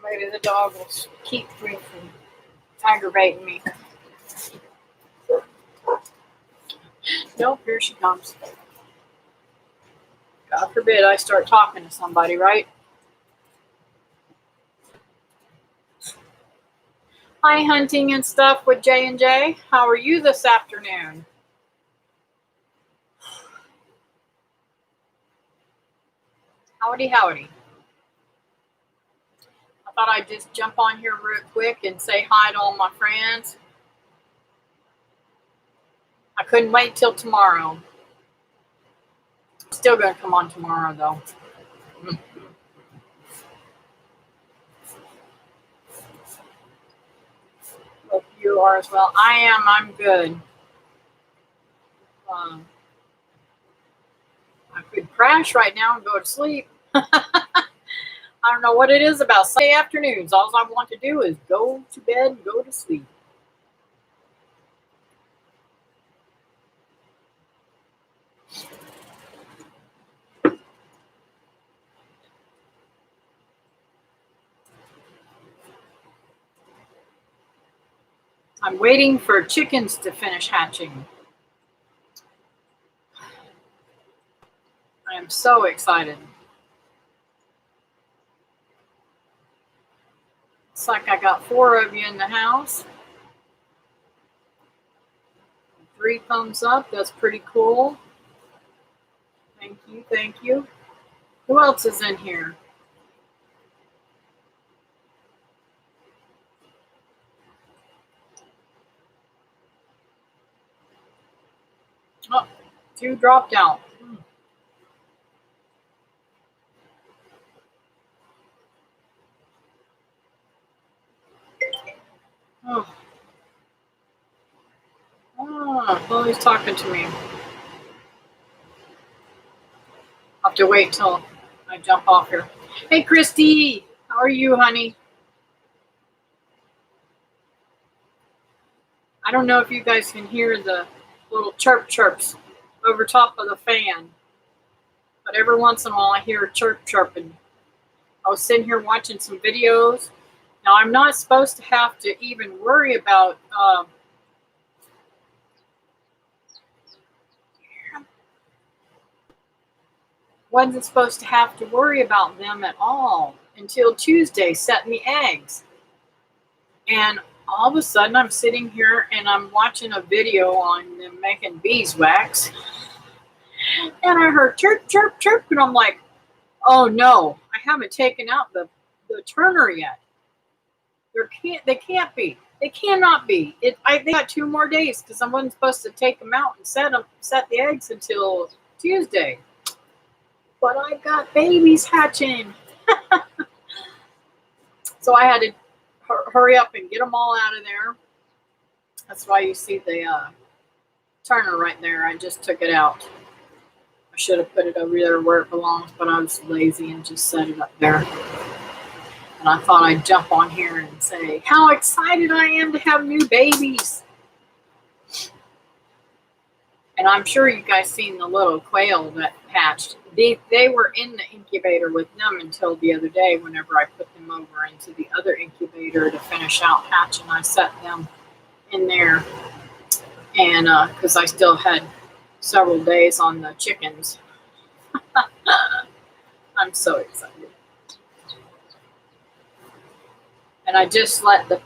Maybe the dog will keep me from aggravating me. Nope, here she comes. God forbid I start talking to somebody, right? Hi, Hunting and Stuff with J&J. How are you this afternoon? Howdy, howdy. I thought I'd just jump on here real quick and say hi to all my friends. I couldn't wait till tomorrow. Still going to come on tomorrow, though. Hope you are as well. I am. I'm good. I could crash right now and go to sleep. I don't know what it is about Sunday afternoons. All I want to do is go to bed and go to sleep. I'm waiting for chickens to finish hatching. I am so excited. It's like I got 4 of you in the house. 3 thumbs up. That's pretty cool. Thank you. Thank you. Who else is in here? Oh, 2 dropped out. Oh. Lily's talking to me. I'll have to wait till I jump off here. Hey, Christy. How are you, honey? I don't know if you guys can hear the little chirps over top of the fan. But every once in a while I hear a chirping. I was sitting here watching some videos. Now, I'm not supposed to have to even worry about wasn't supposed to have to worry about them at all until Tuesday setting the eggs. And all of a sudden I'm sitting here and I'm watching a video on them making beeswax. And I heard chirp, chirp, chirp. And I'm like, oh no, I haven't taken out the turner yet. They can't be. They cannot be. They got 2 more days because I wasn't supposed to take them out and set the eggs until Tuesday. But I got babies hatching. So I had to hurry up and get them all out of there. That's why you see the turner right there. I just took it out. I should have put it over there where it belongs, but I was lazy and just set it up there. And I thought I'd jump on here and say how excited I am to have new babies. And I'm sure you guys seen the little quail that hatched. They were in the incubator with them until the other day whenever I put them over into the other incubator to finish out hatching. I set them in there. And because I still had several days on the chickens. I'm so excited. And I just let the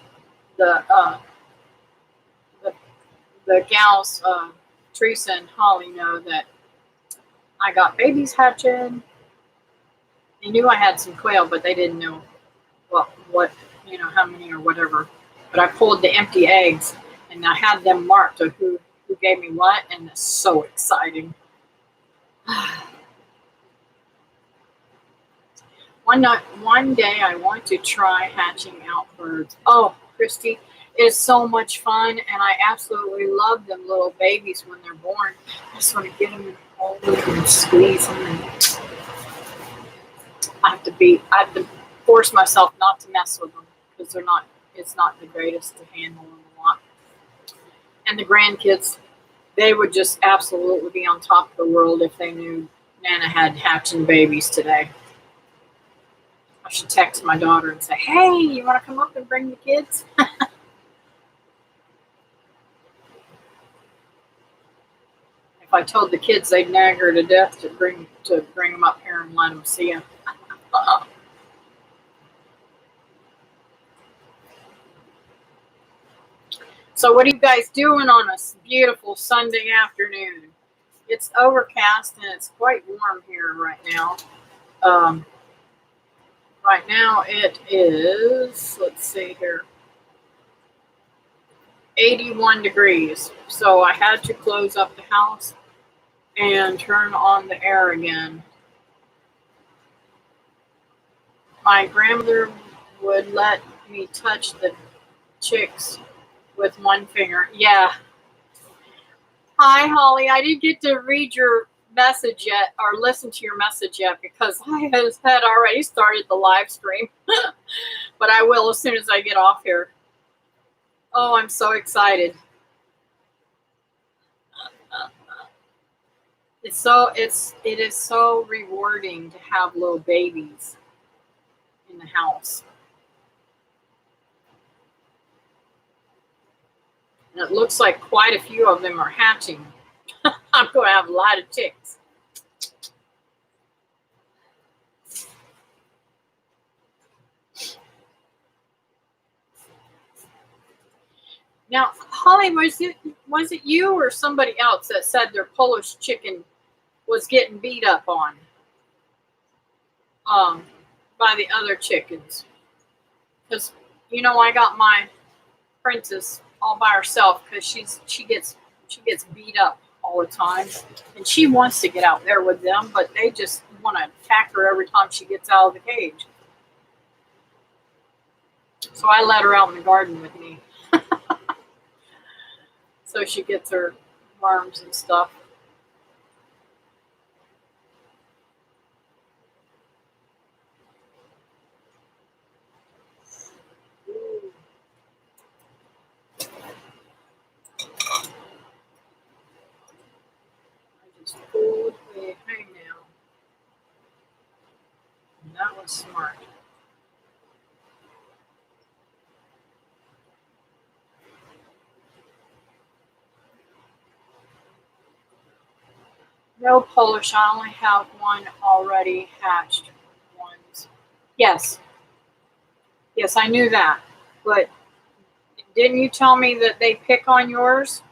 gals, Teresa and Holly, know that I got babies hatching. They knew I had some quail, but they didn't know what how many or whatever. But I pulled the empty eggs and I had them marked of who gave me what, and it's so exciting. One day I want to try hatching out birds. Oh, Christy, it is so much fun, and I absolutely love them little babies when they're born. I just want to get them and hold them and squeeze them. And I have to force myself not to mess with them because it's not the greatest to handle them a lot. And the grandkids, they would just absolutely be on top of the world if they knew Nana had hatching babies today. I should text my daughter and say, hey, you want to come up and bring the kids? If I told the kids, they'd nag her to death to bring them up here and let them see them. So what are you guys doing on a beautiful Sunday afternoon? It's overcast and it's quite warm here right now. Right now it is, let's see here, 81 degrees. So I had to close up the house and turn on the air again. My grandmother would let me touch the chicks with one finger. Yeah. Hi, Holly. I didn't get to read your message yet or listen to your message yet because I had already started the live stream. But I will as soon as I get off here. Oh, I'm so excited. It is so rewarding to have little babies in the house. And it looks like quite a few of them are hatching. I'm going to have a lot of chicks. Now, Holly, was it you or somebody else that said their Polish chicken was getting beat up on by the other chickens? Because I got my princess all by herself because she gets beat up all the time, and she wants to get out there with them, but they just want to attack her every time she gets out of the cage. So I let her out in the garden with me. So she gets her worms and stuff. I just pulled a hangnail. And that was smart. No Polish. I only have one already hatched ones. Yes. Yes, I knew that. But didn't you tell me that they pick on yours?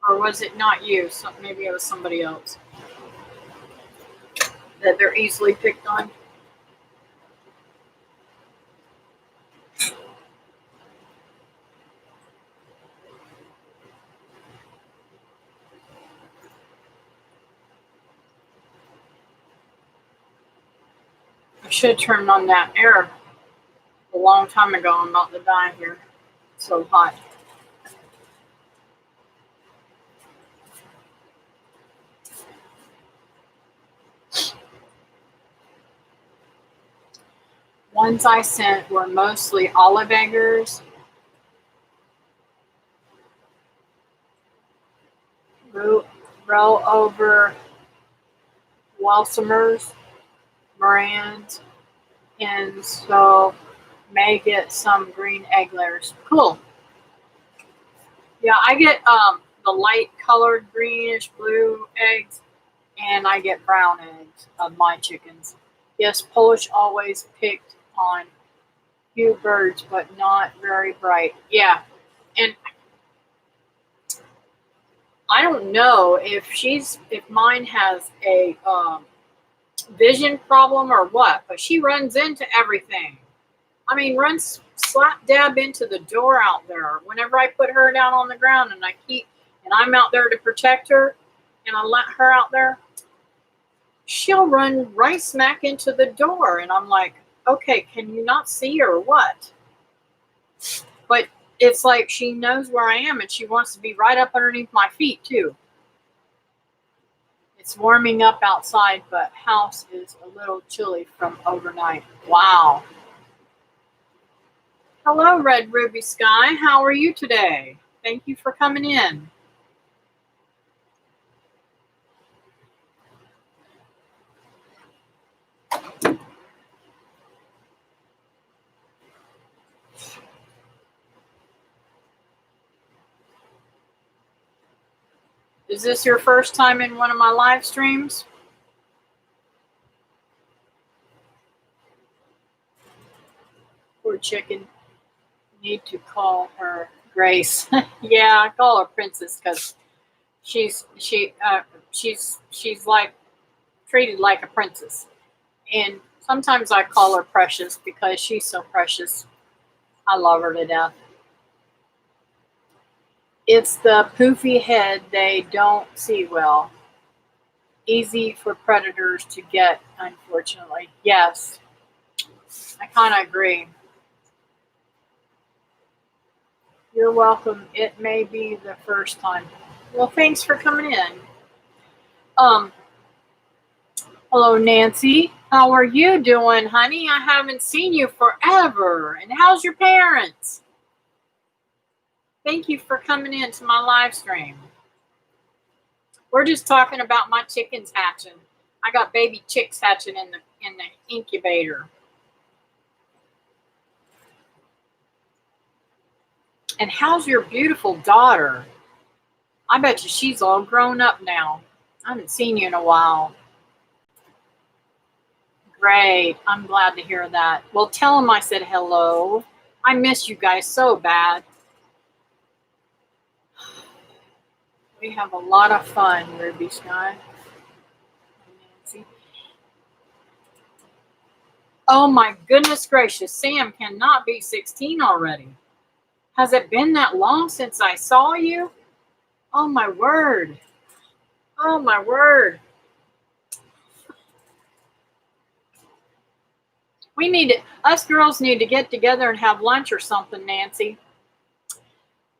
Or was it not you? So maybe it was somebody else. That they're easily picked on? I should have turned on that air a long time ago. I'm about to die here. It's so hot. Ones I sent were mostly olive eggers, roll over Walsimers, Morans, and so may get some green egg layers. Cool. Yeah, I get the light colored greenish blue eggs, and I get brown eggs of my chickens. Yes, Polish always picked on few birds, but not very bright. Yeah, and I don't know if mine has a vision problem or what, but she runs into everything. I mean, runs slap dab into the door out there. Whenever I put her down on the ground and I'm out there to protect her, and I let her out there, she'll run right smack into the door, and I'm like, okay, can you not see or what? But it's like she knows where I am, and she wants to be right up underneath my feet too. It's warming up outside, but house is a little chilly from overnight. Wow. Hello, Red Ruby Sky. How are you today? Thank you for coming in. Is this your first time in one of my live streams? Poor chicken. Need to call her Grace. Yeah, I call her Princess because she's like treated like a princess. And sometimes I call her Precious because she's so precious. I love her to death. It's the poofy head they don't see well. Easy for predators to get, unfortunately. Yes, I kind of agree. You're welcome. It may be the first time. Well, thanks for coming in. Hello, Nancy. How are you doing, honey? I haven't seen you forever. And how's your parents? Thank you for coming in to my live stream. We're just talking about my chickens hatching. I got baby chicks hatching in the incubator. And how's your beautiful daughter? I bet you she's all grown up now. I haven't seen you in a while. Great. I'm glad to hear that. Well, tell them I said hello. I miss you guys so bad. We have a lot of fun, Ruby Sky. Nancy. Oh my goodness gracious. Sam cannot be 16 already. Has it been that long since I saw you? Oh my word. Oh my word. Us girls need to get together and have lunch or something, Nancy.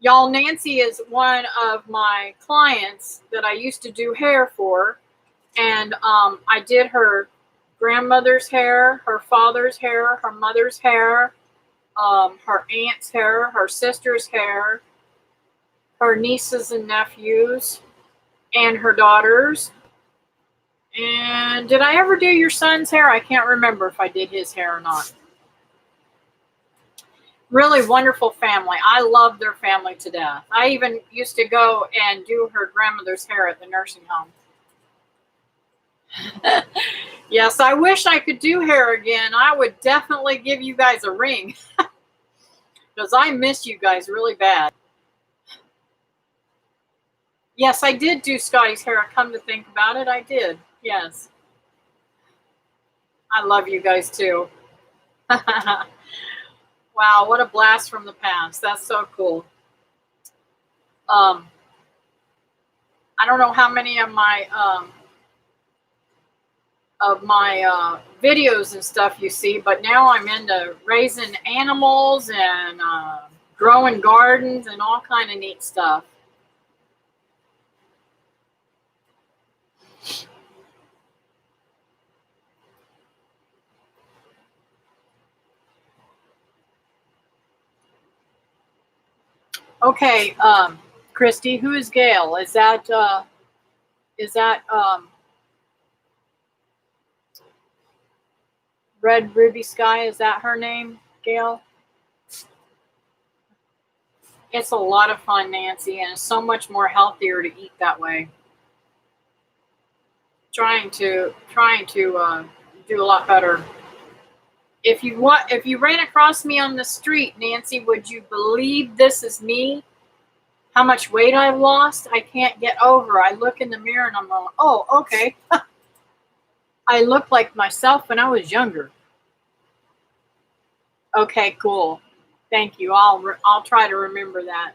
Y'all, Nancy is one of my clients that I used to do hair for. And I did her grandmother's hair, her father's hair, her mother's hair, her aunt's hair, her sister's hair, her nieces and nephews, and her daughters. And did I ever do your son's hair? I can't remember if I did his hair or not. Really wonderful family. I love their family to death. I even used to go and do her grandmother's hair at the nursing home. Yes, I wish I could do hair again. I would definitely give you guys a ring because I miss you guys really bad. Yes, I did do Scotty's hair. Come to think about it, I did. Yes. I love you guys too. Wow, what a blast from the past. That's so cool. I don't know how many of my videos and stuff you see, but now I'm into raising animals and growing gardens and all kind of neat stuff. Okay, Christy, who is Gail? Is that Red Ruby Sky? Is that her name, Gail? It's a lot of fun, Nancy, and it's so much more healthier to eat that way. Trying to do a lot better. If you ran across me on the street, Nancy, would you believe this is me? How much weight I've lost? I can't get over. I look in the mirror and I'm like, oh, okay. I look like myself when I was younger. Okay, cool. Thank you. I'll try to remember that.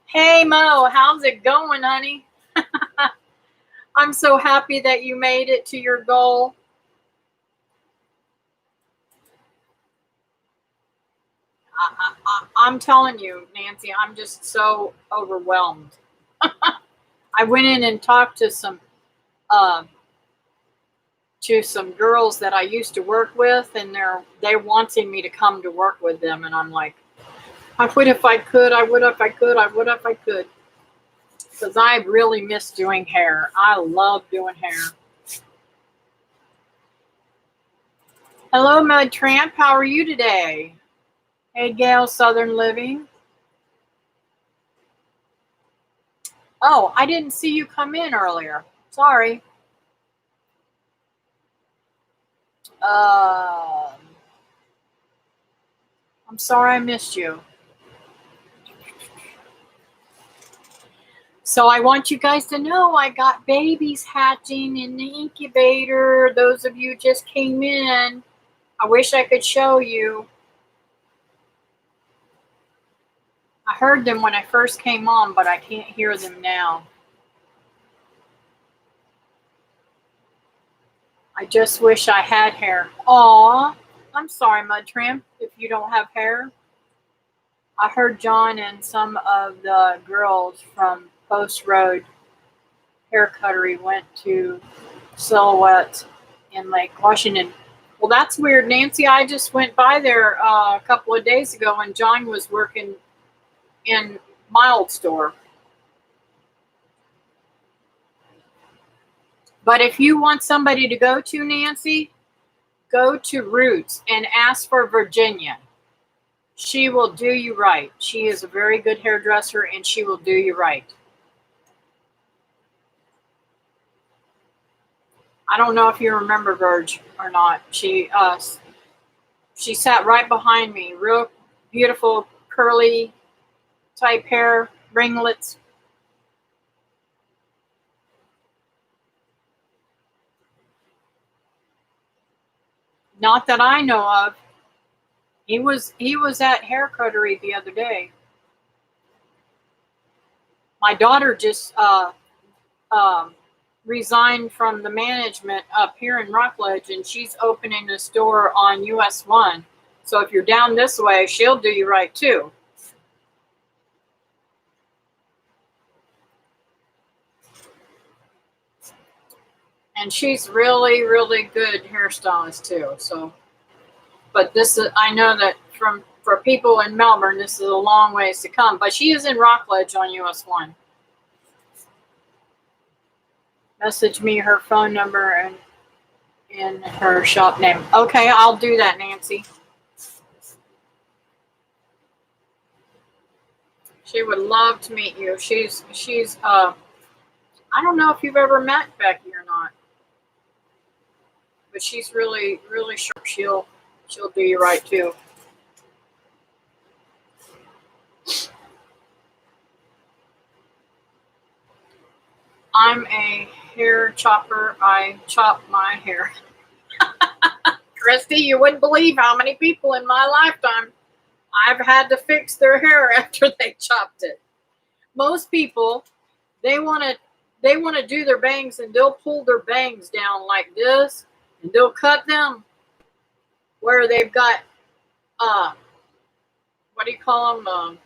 Hey Mo, how's it going, honey? I'm so happy that you made it to your goal. I'm telling you, Nancy, I'm just so overwhelmed. I went in and talked to some girls that I used to work with, and they're wanting me to come to work with them, and I'm like, I would if I could, I would if I could, I would if I could. Because I really miss doing hair. I love doing hair. Hello, Mud Tramp. How are you today? Hey, Gail, Southern Living. Oh, I didn't see you come in earlier. Sorry. Uh, I'm sorry I missed you. So I want you guys to know I got babies hatching in the incubator. Those of you just came in, I wish I could show you. I heard them when I first came on, but I can't hear them now. I just wish I had hair. Aw, I'm sorry, Mud Tramp, if you don't have hair. I heard John and some of the girls from Post Road Hair Cuttery went to Silhouette in Lake Washington. Well, that's weird, Nancy. I just went by there a couple of days ago, and John was working in Mild Store. But if you want somebody to go to, Nancy, go to Roots and ask for Virginia. She will do you right. She is a very good hairdresser, and she will do you right. I don't know if you remember Verge or not. She sat right behind me. Real beautiful curly type hair, ringlets. Not that I know of. He was at Hair Cuttery the other day. My daughter just resigned from the management up here in Rockledge, and she's opening a store on US 1. So if you're down this way, she'll do you right too. And she's really, really good hairstylist too. So, but this is, I know that for people in Melbourne, this is a long ways to come. But she is in Rockledge on US 1. Message me her phone number and in her shop name. Okay, I'll do that, Nancy. She would love to meet you. She's I don't know if you've ever met Becky or not, but she's really, really sharp. She'll do you right too. I'm a hair chopper. I chop my hair. Christy, you wouldn't believe how many people in my lifetime I've had to fix their hair after they chopped it. Most people, they want to do their bangs, and they'll pull their bangs down like this, and they'll cut them where they've got what do you call them,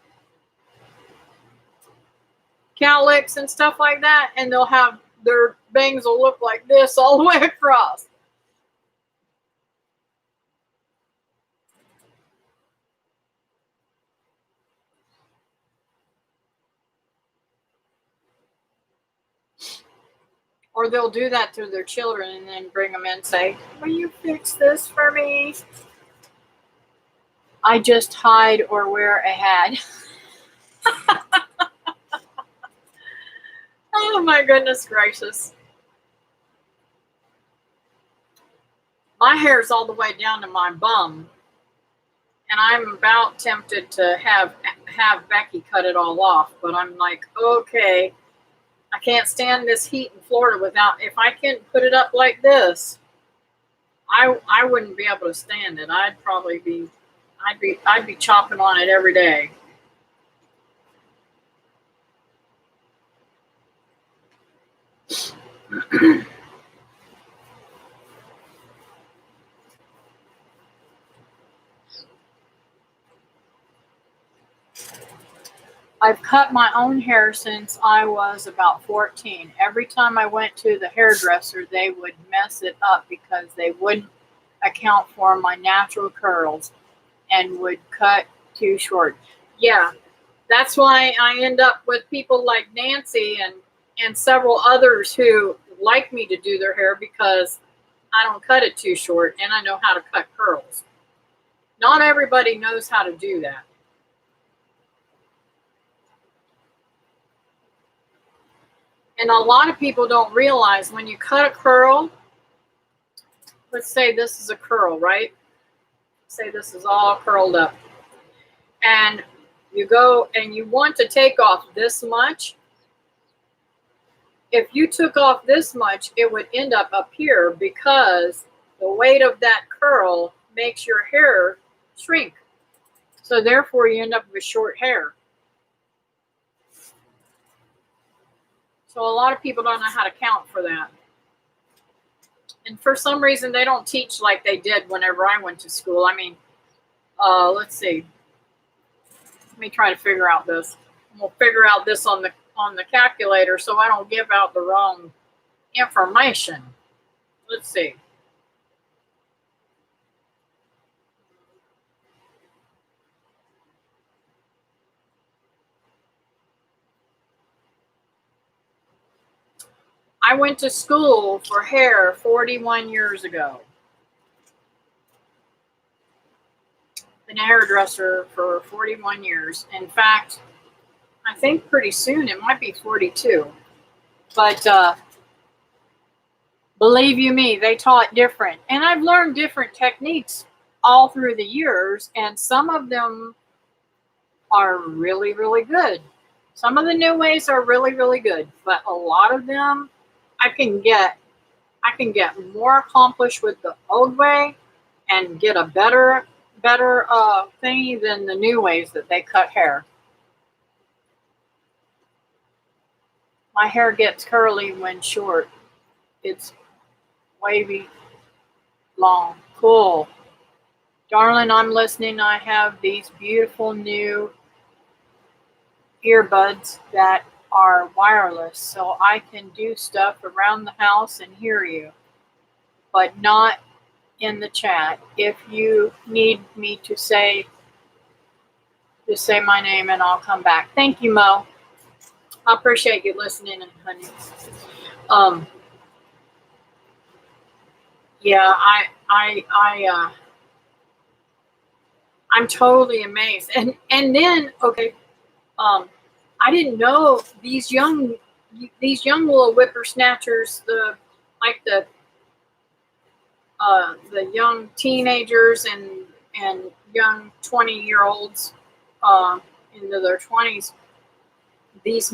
cowlicks and stuff like that, and they'll have their bangs will look like this all the way across. Or they'll do that to their children and then bring them in and say, will you fix this for me? I just hide or wear a hat. Oh my goodness gracious. My hair's all the way down to my bum. And I'm about tempted to have Becky cut it all off. But I'm like, okay, I can't stand this heat in Florida without, if I can put it up like this, I wouldn't be able to stand it. I'd be chopping on it every day. I've cut my own hair since I was about 14. Every time I went to the hairdresser, they would mess it up because they wouldn't account for my natural curls and would cut too short. Yeah, that's why I end up with people like Nancy and several others who like me to do their hair because I don't cut it too short and I know how to cut curls. Not everybody knows how to do that. And a lot of people don't realize when you cut a curl, let's say this is a curl, right? Say this is all curled up. And you go and you want to take off this much. If you took off this much, it would end up here because the weight of that curl makes your hair shrink. So therefore you end up with short hair. So a lot of people don't know how to count for that. And for some reason, they don't teach like they did whenever I went to school. I mean, let's see. Let me try to figure out this. We'll figure out this on the calculator so I don't give out the wrong information. Let's see. I went to school for hair 41 years ago. Been a hairdresser for 41 years. In fact, I think pretty soon it might be 42. But believe you me, they taught different. And I've learned different techniques all through the years, and some of them are really, really good. Some of the new ways are really, really good, but a lot of them I can get more accomplished with the old way and get a better thingy than the new ways that they cut hair. My hair gets curly when short. It's wavy, long. Cool. Darling, I'm listening. I have these beautiful new earbuds that are wireless, so I can do stuff around the house and hear you, but not in the chat. If you need me to say, just say my name and I'll come back. Thank you, Mo. I appreciate you listening, honey. Yeah, I'm totally amazed. And then, okay, I didn't know these young little whippersnappers, the young teenagers and young 20-year-olds into their 20s. These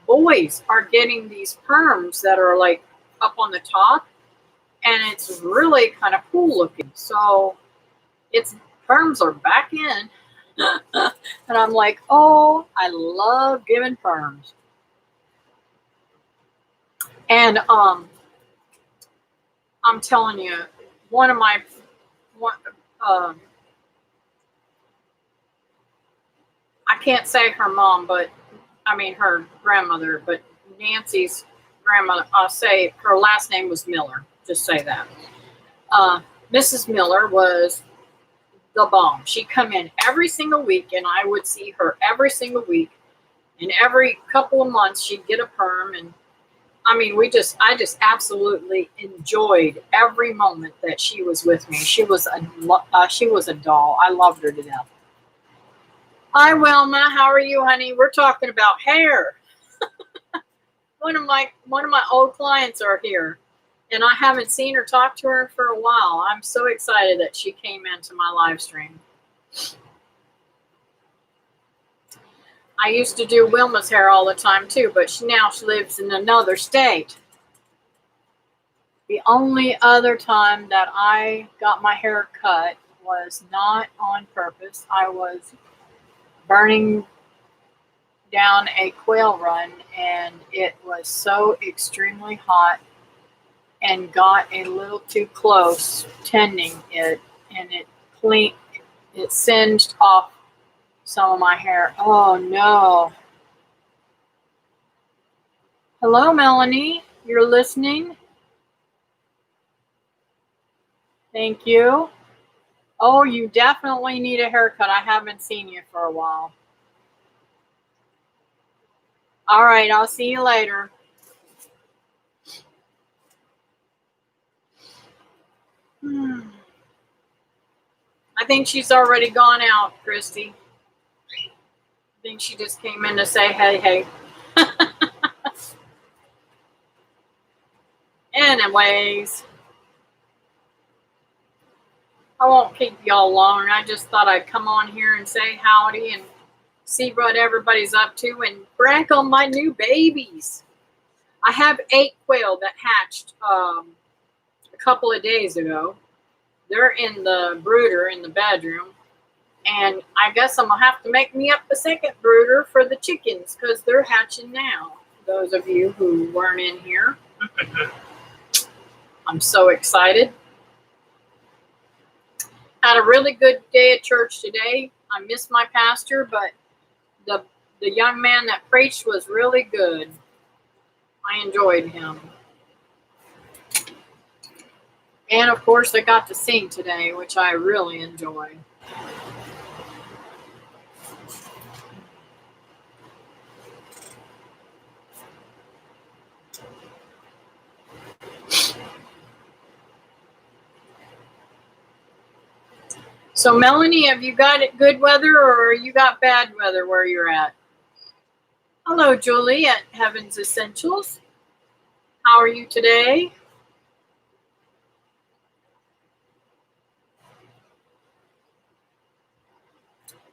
boys are getting these perms that are like up on the top, and it's really kind of cool looking. So perms are back in. And I'm like, oh, I love giving perms. And I'm telling you, I can't say her mom, but I mean her grandmother, but Nancy's grandmother, I'll say her last name was Miller. Just say that. Mrs. Miller was the bomb. She'd come in every single week, and I would see her every single week. And every couple of months, she'd get a perm. And I mean, I just absolutely enjoyed every moment that she was with me. She was a doll. I loved her to death. Hi, Wilma. How are you, honey? We're talking about hair. One of my old clients are here, and I haven't seen or talked to her for a while. I'm so excited that she came into my live stream. I used to do Wilma's hair all the time too, but she lives in another state. The only other time that I got my hair cut was not on purpose. I was burning down a quail run, and it was so extremely hot and got a little too close tending it, and it singed off some of my hair. Oh no. Hello, Melanie. You're listening? Thank you. Oh, you definitely need a haircut. I haven't seen you for a while. All right, I'll see you later. I think she's already gone out, Christy. I think she just came in to say hey. anyways, I won't keep y'all long. I just thought I'd come on here and say howdy and see what everybody's up to and brag on my new babies. I have 8 quail that hatched a couple of days ago. They're in the brooder in the bedroom. And I guess I'm going to have to make me up a second brooder for the chickens because they're hatching now. Those of you who weren't in here. I'm so excited. Had a really good day at church today. I missed my pastor, but the young man that preached was really good. I enjoyed him. And of course, I got to sing today, which I really enjoy. So, Melanie, have you got good weather or you got bad weather where you're at? Hello, Julie at Heaven's Essentials. How are you today?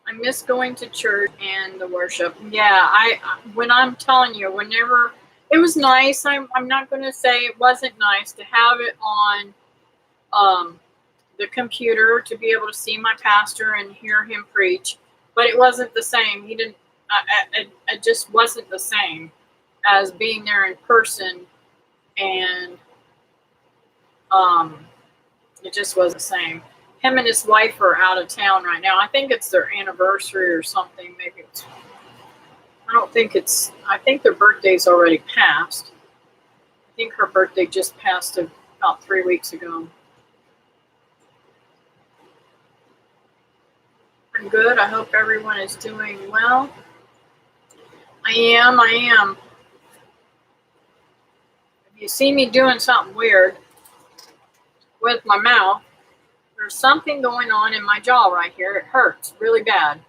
I miss going to church and the worship. Yeah, when I'm telling you, whenever it was nice, I'm not going to say it wasn't nice to have it on the computer to be able to see my pastor and hear him preach, but it wasn't the same. He didn't. It just wasn't the same as being there in person, and it just wasn't the same. Him and his wife are out of town right now. I think it's their anniversary or something. Maybe it's. I don't think it's. I think their birthday's already passed. I think her birthday just passed about 3 weeks ago. I'm good. I hope everyone is doing well. I am. If you see me doing something weird with my mouth, there's something going on in my jaw right here. It hurts really bad.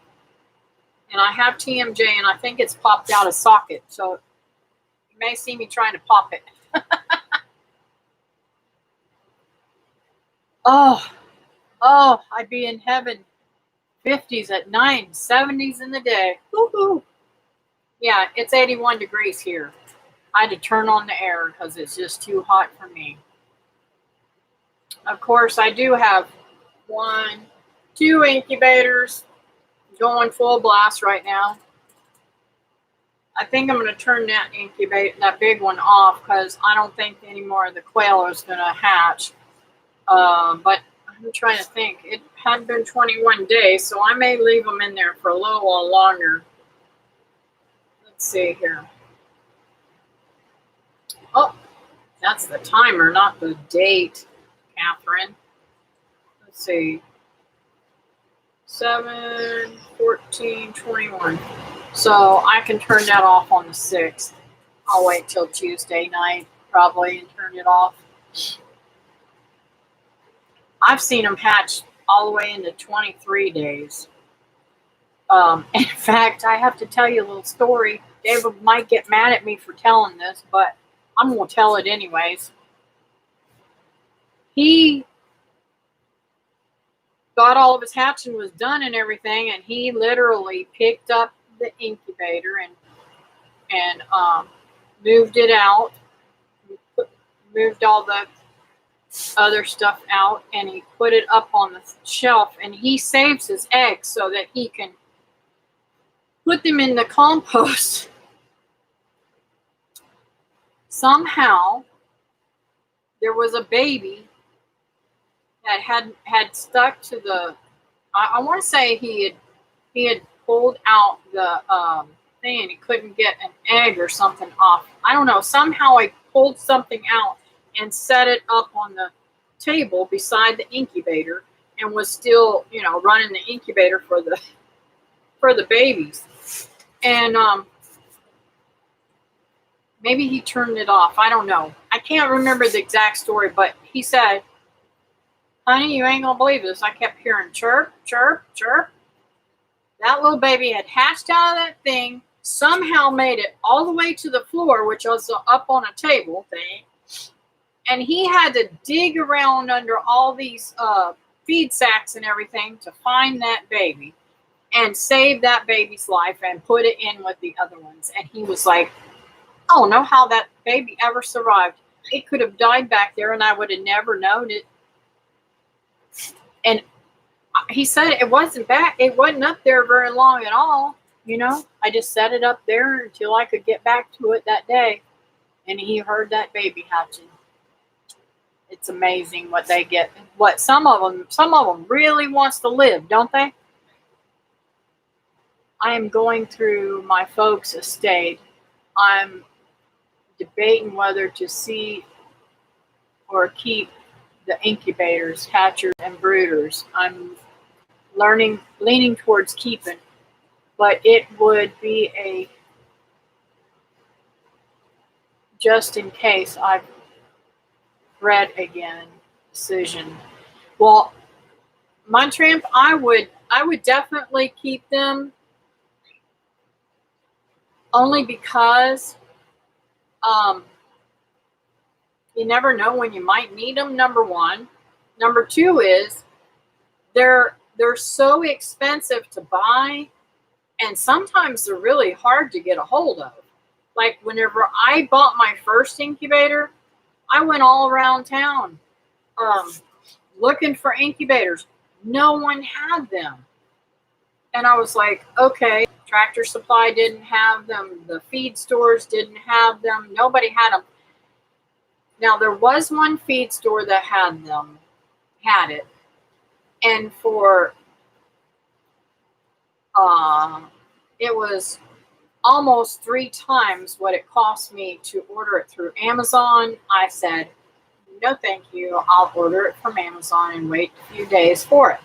And I have TMJ, and I think it's popped out of socket. So you may see me trying to pop it. Oh, I'd be in heaven. 50s at night, 70s in the day. Woo-hoo. Yeah, it's 81 degrees here. I had to turn on the air because it's just too hot for me. Of course, I do have 2 incubators going full blast right now. I think I'm going to turn that big one off because I don't think any more of the quail is going to hatch. But I'm trying to think. It had been 21 days, so I may leave them in there for a little while longer. Let's see here. Oh, that's the timer, not the date, Catherine. Let's see. 7, 14, 21. So I can turn that off on the 6th. I'll wait till Tuesday night, probably, and turn it off. I've seen them hatch all the way into 23 days. In fact, I have to tell you a little story. David might get mad at me for telling this, but I'm going to tell it anyways. He got all of his hatching was done and everything, and he literally picked up the incubator and moved it out, moved all the other stuff out, and he put it up on the shelf, and he saves his eggs so that he can put them in the compost. Somehow there was a baby that had stuck to the I want to say he had pulled out the thing and he couldn't get an egg or something off. I don't know. Somehow I pulled something out and set it up on the table beside the incubator and was still, running the incubator for the babies. And maybe he turned it off. I don't know. I can't remember the exact story, but he said, "Honey, you ain't gonna believe this. I kept hearing chirp, chirp, chirp." That little baby had hatched out of that thing, somehow made it all the way to the floor, which was up on a table thing, And he had to dig around under all these feed sacks and everything to find that baby and save that baby's life and put it in with the other ones. And he was like, I don't know how that baby ever survived. It could have died back there and I would have never known it. And he said it wasn't back. It wasn't up there very long at all. You know, I just set it up there until I could get back to it that day. And he heard that baby hatching. It's amazing what they get. What some of them really wants to live, don't they? I am going through my folks' estate. I'm debating whether to see or keep the incubators, hatchers, and brooders. I'm leaning towards keeping, but it would be a just in case I've read again decision. Well, my tramp, I would definitely keep them, only because you never know when you might need them, number one. Number two is they're so expensive to buy, and sometimes they're really hard to get a hold of. Like whenever I bought my first incubator, I went all around town looking for incubators. No one had them. And I was like, okay, Tractor Supply didn't have them. The feed stores didn't have them. Nobody had them. Now, there was one feed store that had it. And for, it was almost 3 times what it cost me to order it through Amazon. I said, no, thank you. I'll order it from Amazon and wait a few days for it.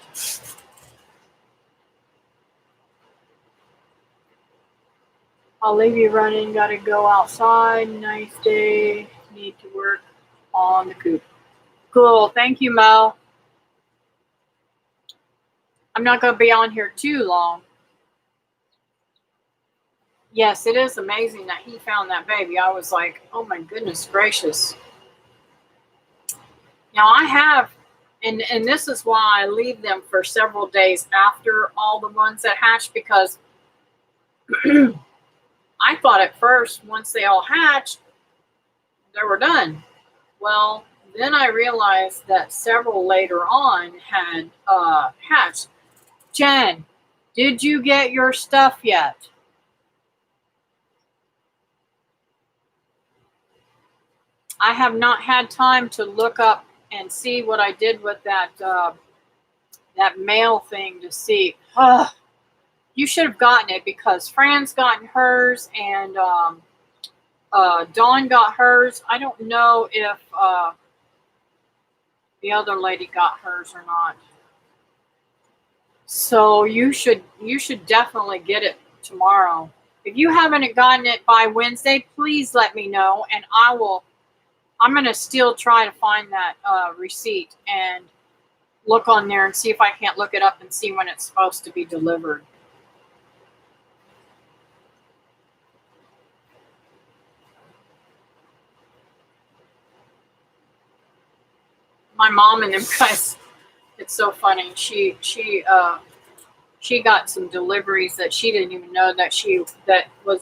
I'll leave you running. Got to go outside. Nice day. Need to work on the coop. Cool. Thank you, Mo. I'm not going to be on here too long. Yes, it is amazing that he found that baby. I was like, oh my goodness gracious. Now I have, and this is why I leave them for several days after all the ones that hatch, because I thought at first once they all hatched, they were done. Well, then I realized that several later on had hatched. Jen, did you get your stuff yet? I have not had time to look up and see what I did with that that mail thing to see. You should have gotten it, because Fran's gotten hers and Dawn got hers. I don't know if the other lady got hers or not. So you should definitely get it tomorrow. If you haven't gotten it by Wednesday, please let me know, and I'm going to still try to find that receipt and look on there and see if I can't look it up and see when it's supposed to be delivered. My mom and them guys, it's so funny. She got some deliveries that she didn't even know that was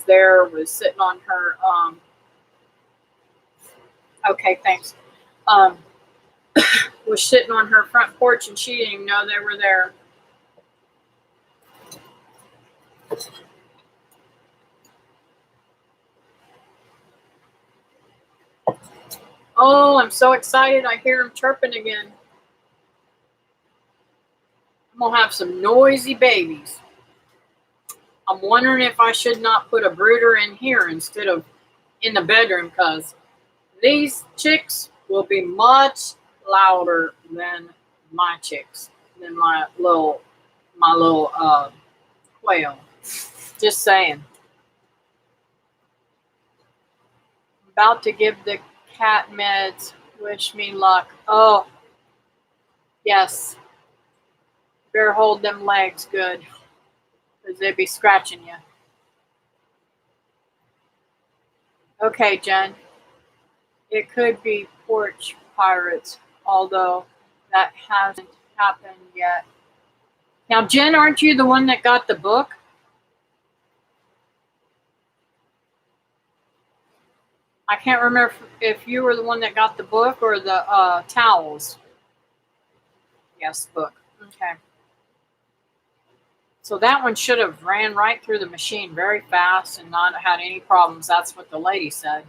sitting on her. Okay, thanks. Was sitting on her front porch, and she didn't even know they were there. Oh, I'm so excited. I hear them chirping again. I'm going to have some noisy babies. I'm wondering if I should not put a brooder in here instead of in the bedroom, because these chicks will be much louder than my chicks, than my little quail. Just saying. I'm about to give the cat meds. Wish me luck. Oh, yes. Better hold them legs good, because they'd be scratching you. Okay, Jen. It could be porch pirates, although that hasn't happened yet. Now, Jen, aren't you the one that got the book? I can't remember if you were the one that got the book or the towels. Yes, book. Okay. So that one should have ran right through the machine very fast and not had any problems. That's what the lady said.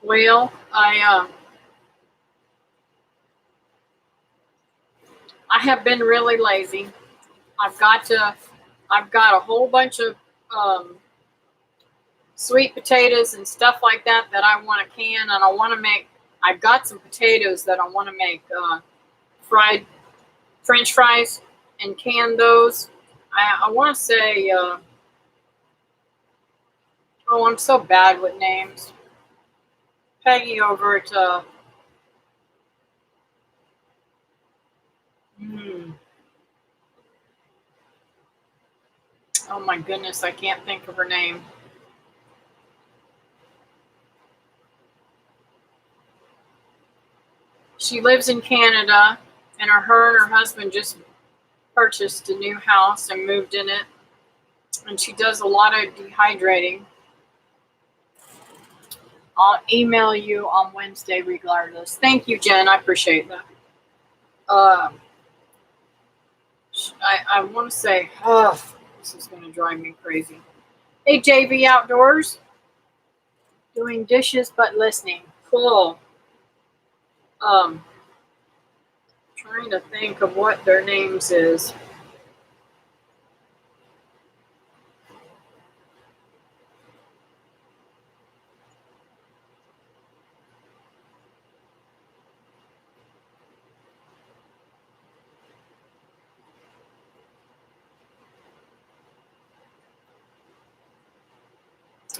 Well, I have been really lazy. I've got a whole bunch of sweet potatoes and stuff like that I want to can, and I want to make. I've got some potatoes that I want to make fried French fries and can those. I want to say. Oh, I'm so bad with names. Peggy over at oh my goodness, I can't think of her name. She lives in Canada, and her and her husband just purchased a new house and moved in it. And she does a lot of dehydrating. I'll email you on Wednesday regardless. Thank you, Jen. I appreciate that. I want to say, oh, this is going to drive me crazy. Hey, JV Outdoors. Doing dishes but listening. Cool. Trying to think of what their names is.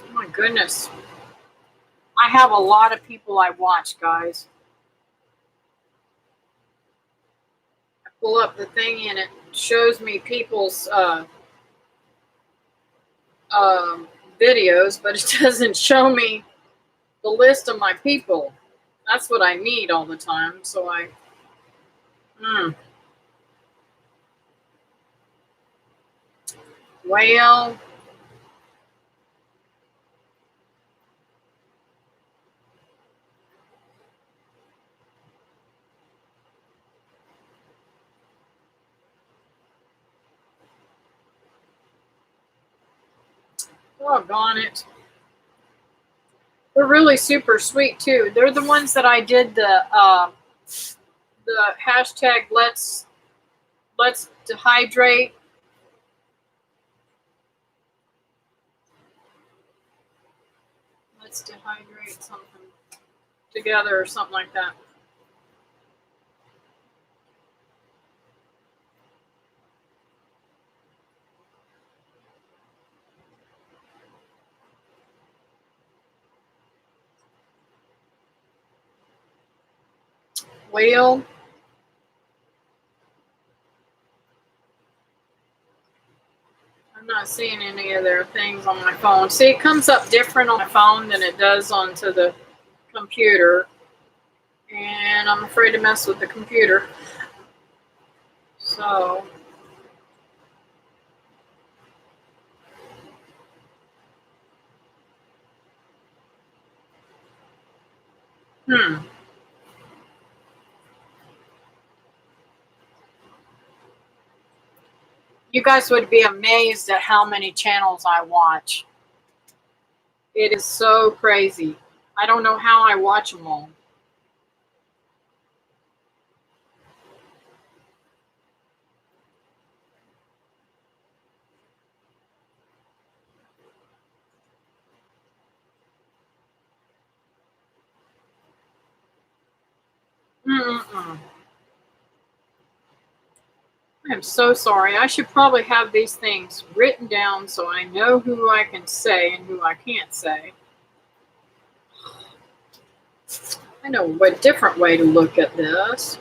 Oh my goodness. I have a lot of people I watch, guys. I pull up the thing and it shows me people's videos, but it doesn't show me the list of my people. That's what I need all the time. So well, doggone it. They're really super sweet too. They're the ones that I did the hashtag let's dehydrate. Let's dehydrate something together or something like that. Well, I'm not seeing any of their things on my phone. See, it comes up different on my phone than it does onto the computer. And I'm afraid to mess with the computer. So, you guys would be amazed at how many channels I watch. It is so crazy. I don't know how I watch them all. Mm-mm-mm. I'm so sorry. I should probably have these things written down so I know who I can say and who I can't say. I know a different way to look at this.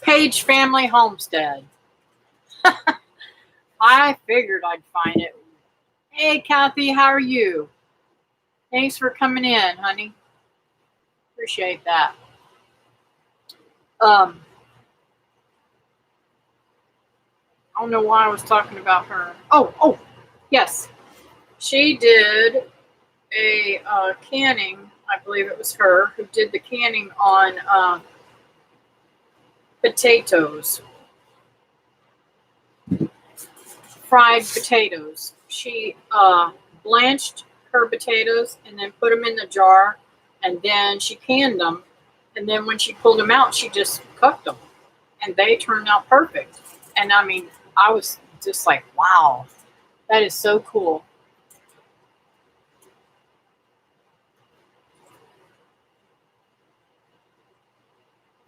Page Family Homestead. I figured I'd find it. Hey, Kathy, how are you? Thanks for coming in, honey. Appreciate that. I don't know why I was talking about her. Oh, yes. She did a canning. I believe it was her who did the canning on potatoes. Fried potatoes. She blanched her potatoes and then put them in the jar, and then she canned them, and then when she pulled them out, she just cooked them, and they turned out perfect. And I mean, I was just like, wow, that is so cool.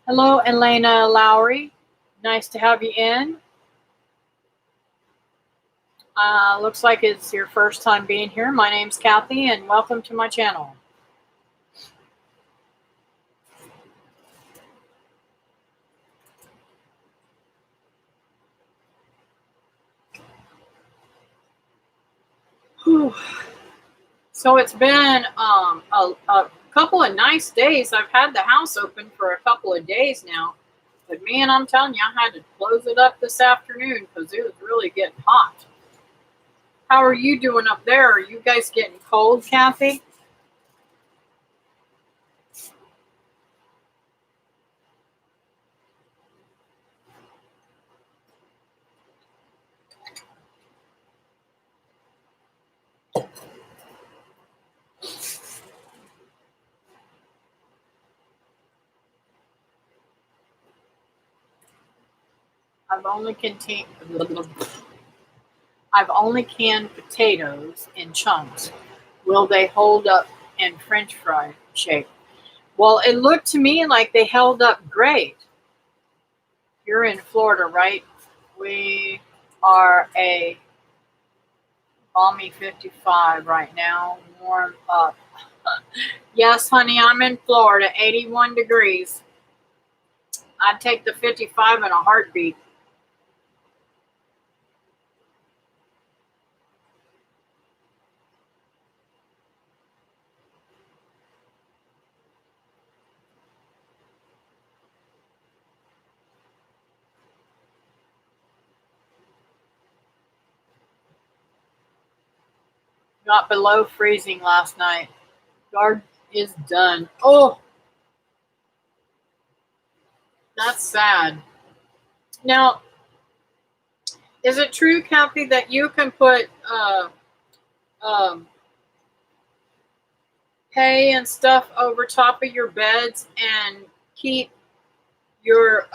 Hello, Elena Lowry. Nice to have you in. Looks like it's your first time being here. My name's Kathy, and welcome to my channel. Whew. So it's been a couple of nice days. I've had the house open for a couple of days now. But man, I'm telling you, I had to close it up this afternoon because it was really getting hot. How are you doing up there? Are you guys getting cold, Kathy? I've only canned potatoes in chunks. Will they hold up in French fry shape? Well, it looked to me like they held up great. You're in Florida, right? We are a balmy 55 right now. Warm up. Yes, honey, I'm in Florida, 81 degrees. I'd take the 55 in a heartbeat. Got below freezing last night. Yard is done. Oh, that's sad. Now, is it true, Kathy, that you can put um, hay and stuff over top of your beds and keep your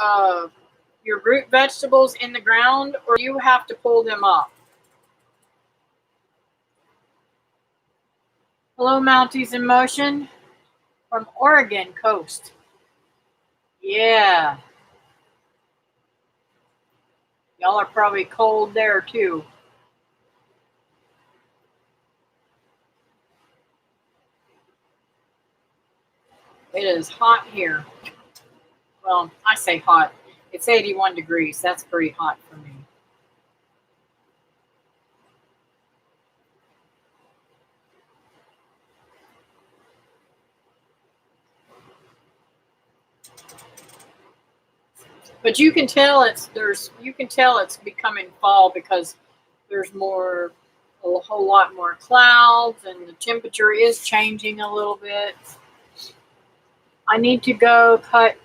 root vegetables in the ground, or you have to pull them up? Hello, Mounties in Motion from Oregon coast. Yeah. Y'all are probably cold there too. It is hot here. Well, I say hot. It's 81 degrees. That's pretty hot for me. But you can tell it's becoming fall because there's more a whole lot more clouds, and the temperature is changing a little bit. I need to go cut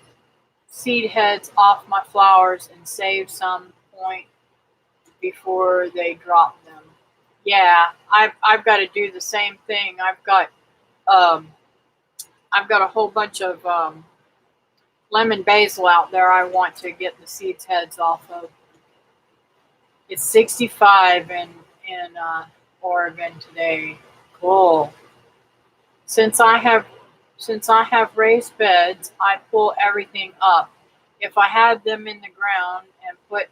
seed heads off my flowers and save some point before they drop them. Yeah, I've got to do the same thing. Um, I've got a whole bunch of lemon basil out there. I want to get the seeds heads off of. It's 65 in Oregon today. Cool. Since I have raised beds, I pull everything up. If I had them in the ground and put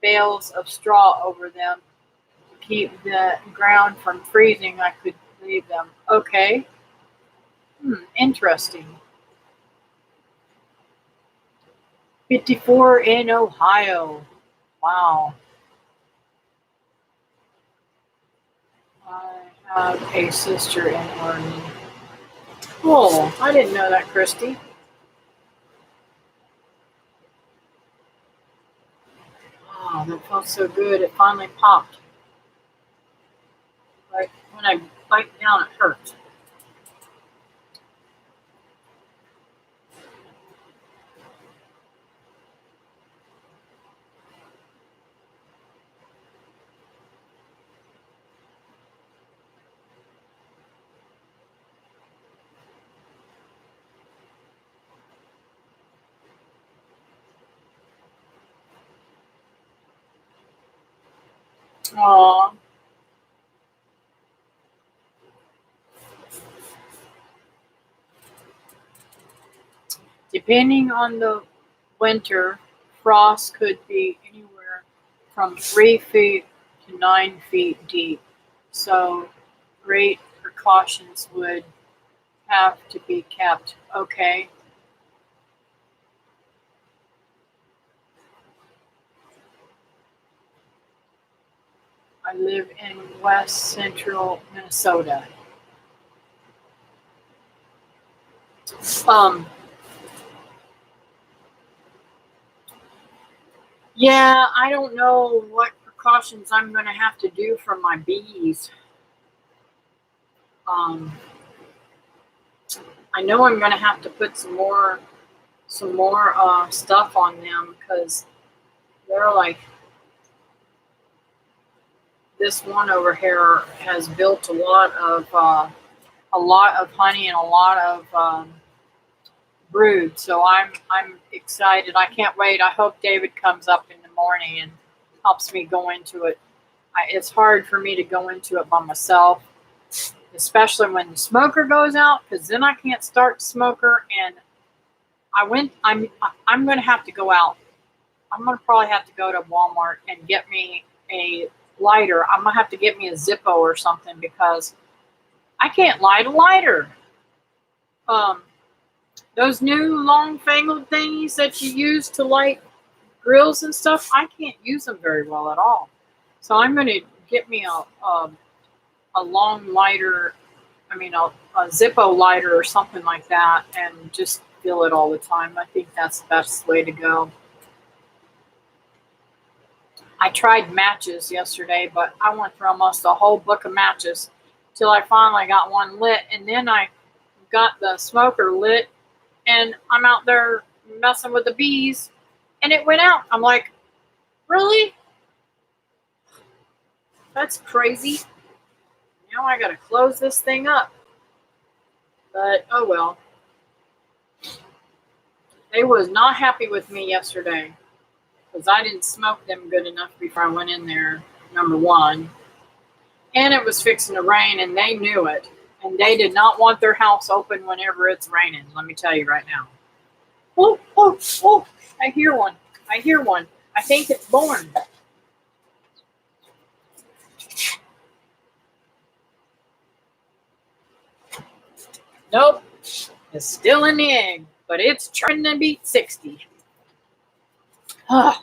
bales of straw over them to keep the ground from freezing, I could leave them. Okay. Interesting. 54 in Ohio. Wow. I have a sister in Oregon. Cool. I didn't know that, Christy. Oh, that felt so good. It finally popped. Like when I bite down, it hurts. Aw. Depending on the winter, frost could be anywhere from 3 feet to 9 feet deep. So great precautions would have to be kept. Okay. I live in west central Minnesota. Um, yeah, I don't know what precautions I'm going to have to do for my bees. Um, I know I'm going to have to put some more stuff on them because they're like this one over here has built a lot of honey and a lot of brood. So I'm excited. I can't wait. I hope David comes up in the morning and helps me go into it. It's hard for me to go into it by myself, especially when the smoker goes out, because then I can't start the smoker. And I'm going to have to go out. I'm going to probably have to go to Walmart and get me a lighter. I'm going to have to get me a Zippo or something because I can't light a lighter. Those new long-fangled thingies that you use to light grills and stuff, I can't use them very well at all. So I'm going to get me a long lighter, a Zippo lighter or something like that, and just fill it all the time. I think that's the best way to go. I tried matches yesterday, but I went through almost a whole book of matches till I finally got one lit, and then I got the smoker lit, and I'm out there messing with the bees, and it went out. I'm like, really? That's crazy. Now I gotta close this thing up. But oh well. They was not happy with me yesterday because I didn't smoke them good enough before I went in there, number one. And it was fixing to rain, and they knew it. And they did not want their house open whenever it's raining, let me tell you right now. Oh, oh, oh, I hear one. I hear one. I think it's born. Nope, it's still in the egg, but it's trying to beat 60. I'm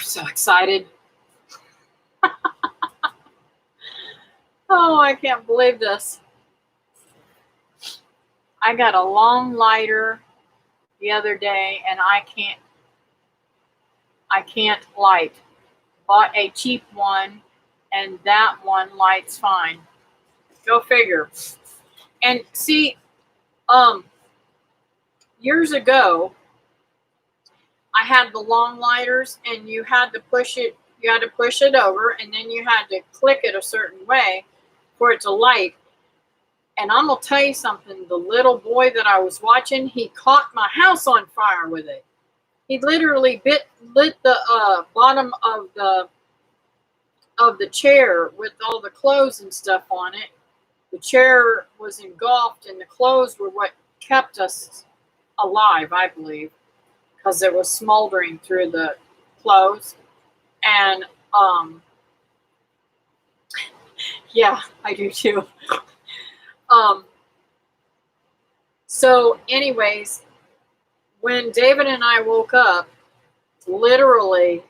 so excited. Oh, I can't believe this. I got a long lighter the other day, and I can't light. bought a cheap one, and that one lights fine. Go figure. And see, years ago, I had the long lighters, and you had to push it. You had to push it over, and then you had to click it a certain way for it to light. And I'm gonna tell you something. The little boy that I was watching, he caught my house on fire with it. He literally lit the bottom of the chair with all the clothes and stuff on it. The chair was engulfed, and the clothes were what kept us alive, I believe, because it was smoldering through the clothes. And yeah, I do too. So, anyways, when David and I woke up, literally,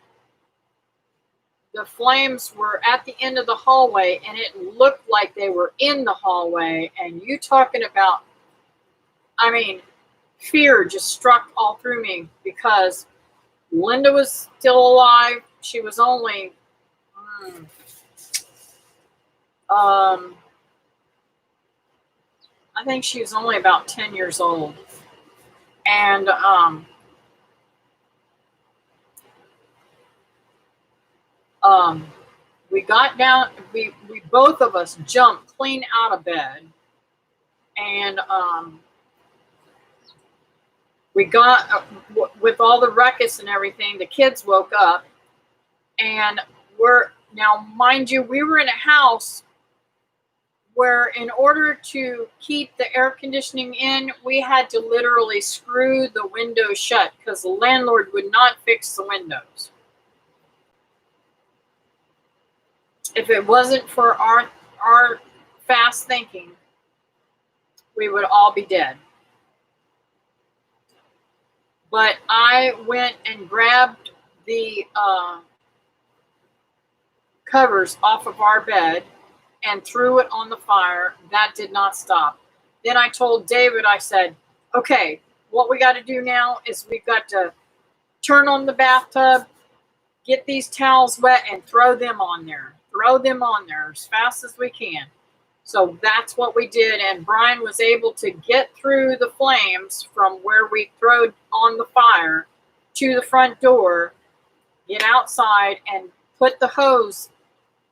the flames were at the end of the hallway, and it looked like they were in the hallway. And you talking about, I mean, fear just struck all through me, because Linda was still alive. She was only, I think she was only about 10 years old. And we got down, we both of us jumped clean out of bed. And we got, with all the ruckus and everything, the kids woke up. And now, mind you, we were in a house where, in order to keep the air conditioning in, we had to literally screw the windows shut, because the landlord would not fix the windows. If it wasn't for our fast thinking, we would all be dead. But I went and grabbed the covers off of our bed and threw it on the fire. That did not stop. Then I told David, I said, okay, what we got to do now is we've got to turn on the bathtub, get these towels wet, and throw them on there. Throw them on there as fast as we can. So that's what we did, and Brian was able to get through the flames from where we threw on the fire to the front door, get outside, and put the hose.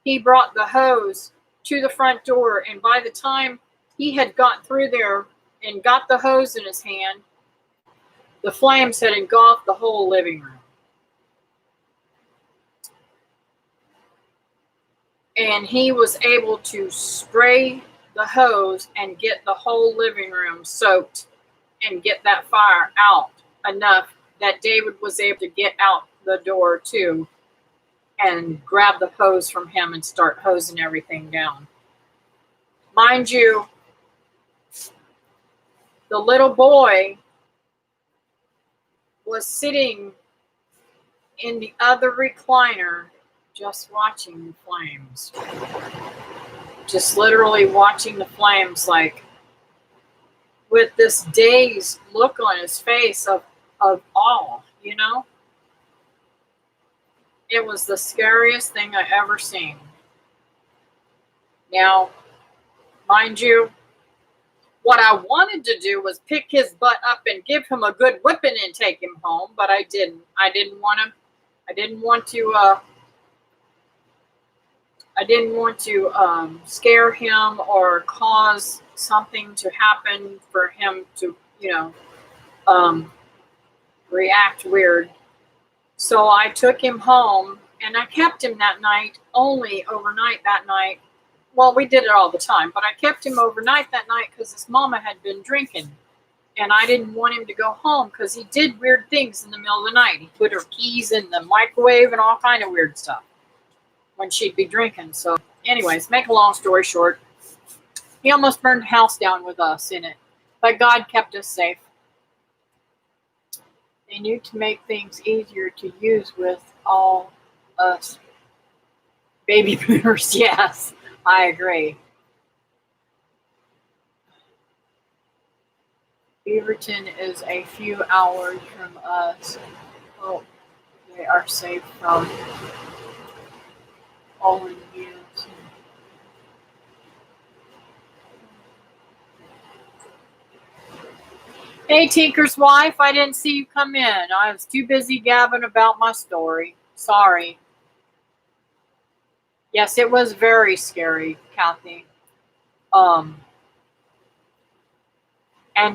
He brought the hose to the front door, and by the time he had got through there and got the hose in his hand, the flames had engulfed the whole living room. And he was able to spray the hose and get the whole living room soaked and get that fire out enough that David was able to get out the door too and grab the hose from him and start hosing everything down. Mind you, the little boy was sitting in the other recliner just watching the flames. Just literally watching the flames, like with this dazed look on his face of awe, you know? It was the scariest thing I ever seen. Now, mind you, what I wanted to do was pick his butt up and give him a good whipping and take him home, but I didn't. I didn't want to scare him or cause something to happen for him to, react weird. So I took him home, and I kept him that night, only overnight that night. Well, we did it all the time, but I kept him overnight that night because his mama had been drinking. And I didn't want him to go home because he did weird things in the middle of the night. He put her keys in the microwave and all kind of weird stuff when she'd be drinking. So anyways, make a long story short, he almost burned the house down with us in it. But God kept us safe. They need to make things easier to use with all us baby boomers. Yes, I agree. Beaverton is a few hours from us. Oh, they are safe from Owen Hughes. Hey, Tinker's wife, I didn't see you come in. I was too busy gabbing about my story. Sorry. Yes, it was very scary, Kathy. And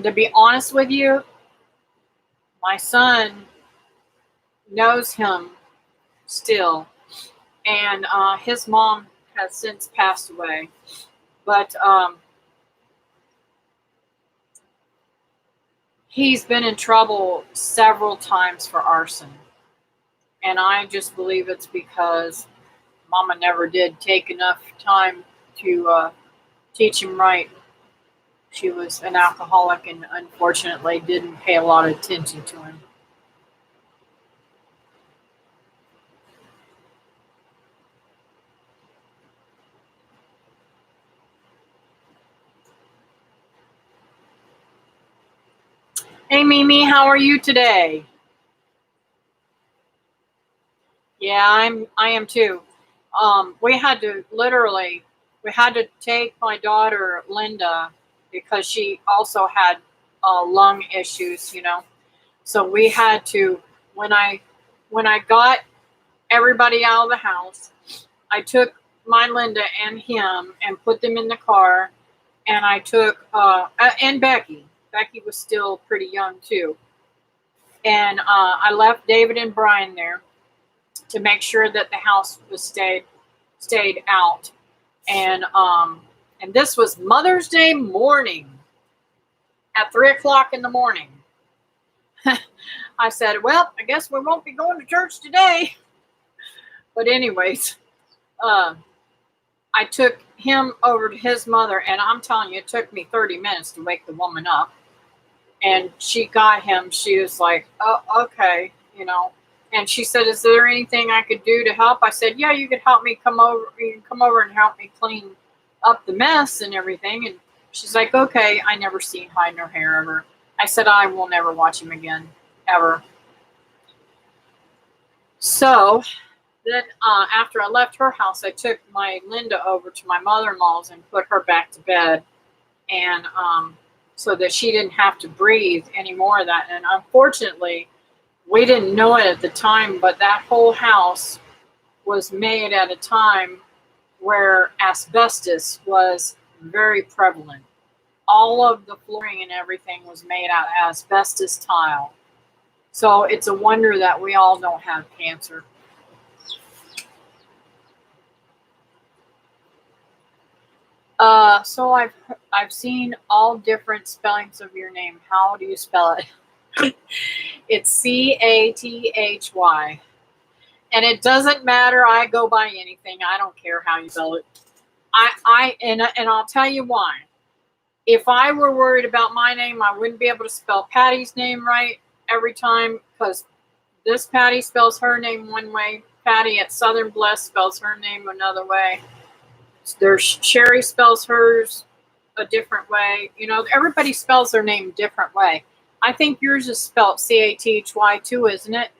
to be honest with you, my son knows him still, and his mom has since passed away. But he's been in trouble several times for arson. And I just believe it's because Mama never did take enough time to teach him right. She was an alcoholic and unfortunately didn't pay a lot of attention to him. Hey, Mimi, how are you today? Yeah, I am too. We had to take my daughter Linda because she also had lung issues, So we had to when I got everybody out of the house, I took my Linda and him and put them in the car, and I took and Becky. Becky was still pretty young too, and I left David and Brian there to make sure that the house was stayed out. And this was Mother's Day morning at 3 o'clock in the morning. I said, well, I guess we won't be going to church today. But anyways, I took him over to his mother, and I'm telling you, it took me 30 minutes to wake the woman up. And she got him. She was like, oh, okay, And she said, is there anything I could do to help? I said, yeah, you could help me come over. You can come over and help me clean up the mess and everything. And she's like, okay. I never seen hide nor hair ever. I said, I will never watch him again, ever. So then after I left her house, I took my Linda over to my mother-in-law's and put her back to bed. And so that she didn't have to breathe any more of that. And unfortunately, we didn't know it at the time, but that whole house was made at a time where asbestos was very prevalent. All of the flooring and everything was made out of asbestos tile. So it's a wonder that we all don't have cancer. So I've seen all different spellings of your name. How do you spell it? It's Cathy. And it doesn't matter. I go by anything. I don't care how you spell it. And I'll tell you why. If I were worried about my name, I wouldn't be able to spell Patty's name right every time, because this Patty spells her name one way. Patty at Southern Bless spells her name another way. There's Sherry spells hers a different way. Everybody spells their name a different way. I think yours is spelled Cathy too, isn't it?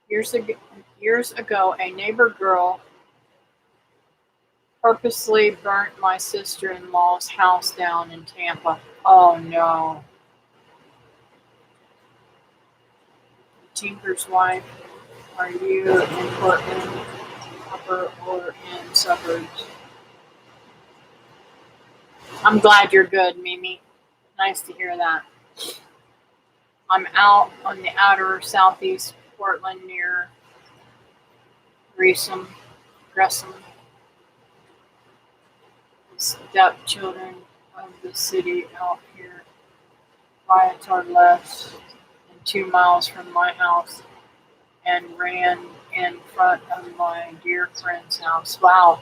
Years ago, a neighbor girl purposely burnt my sister-in-law's house down in Tampa. Oh no. Tinker's wife, are you in Portland proper or in suburbs? I'm glad you're good, Mimi. Nice to hear that. I'm out on the outer southeast Portland near Gresham. Stepchildren of the city out here. Riots are less than 2 miles from my house and ran in front of my dear friend's house. Wow.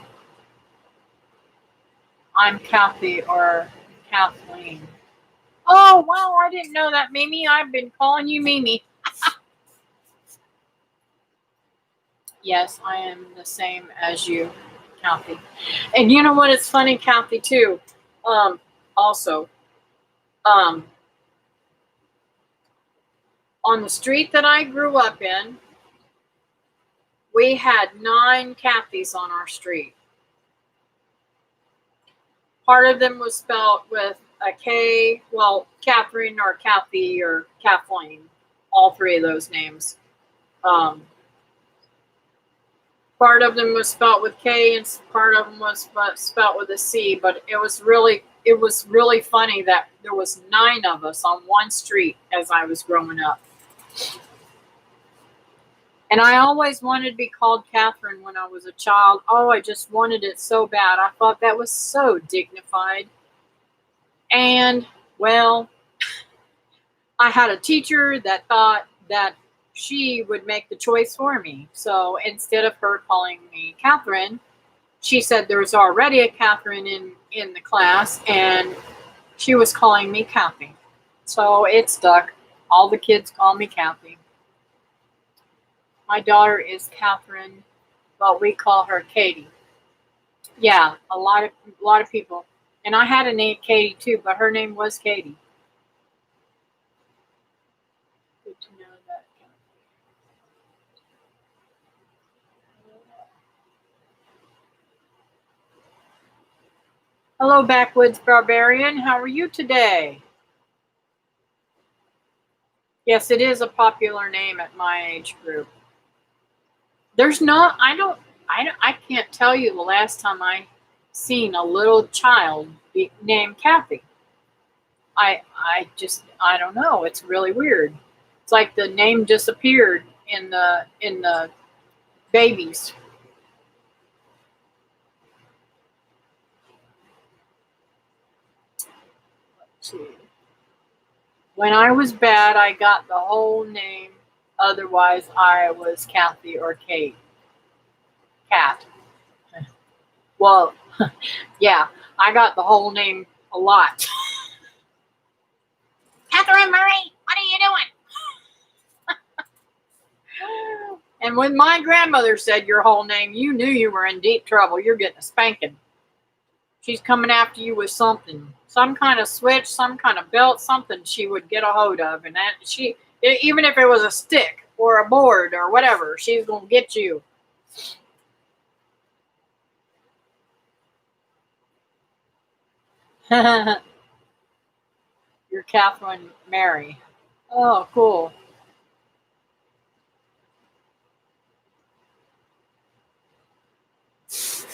I'm Kathy or Kathleen. Oh, wow, I didn't know that, Mimi. I've been calling you Mimi. Yes, I am the same as you, Kathy. And you know what? It's funny, Kathy, too. Also, On the street that I grew up in, we had 9 Kathys on our street. Part of them was spelled with a K, well, Catherine or Kathy or Kathleen, all 3 of those names. Part of them was spelled with K and part of them was spelled with a C, but it was really funny that there was 9 of us on one street as I was growing up. And I always wanted to be called Catherine when I was a child. Oh, I just wanted it so bad. I thought that was so dignified. And, well, I had a teacher that thought that she would make the choice for me. So instead of her calling me Catherine, she said there was already a Catherine in the class, and she was calling me Kathy. So it stuck. All the kids call me Kathy. My daughter is Catherine, but we call her Katie. Yeah, a lot of people. And I had a name Katie too, but her name was Katie. Good to know that. Hello, Backwoods Barbarian. How are you today? Yes, it is a popular name at my age group. There's not, I can't tell you the last time I seen a little child named Kathy. I don't know. It's really weird. It's like the name disappeared in the babies. Let's see. When I was bad, I got the whole name. Otherwise, I was Kathy or Kate. Cat. Well, yeah, I got the whole name a lot. Catherine Murray, what are you doing? And when my grandmother said your whole name, you knew you were in deep trouble. You're getting a spanking. She's coming after you with something. Some kind of switch, some kind of belt, something she would get a hold of. And that even if it was a stick or a board or whatever, she's going to get you. You're Catherine Mary. Oh, cool.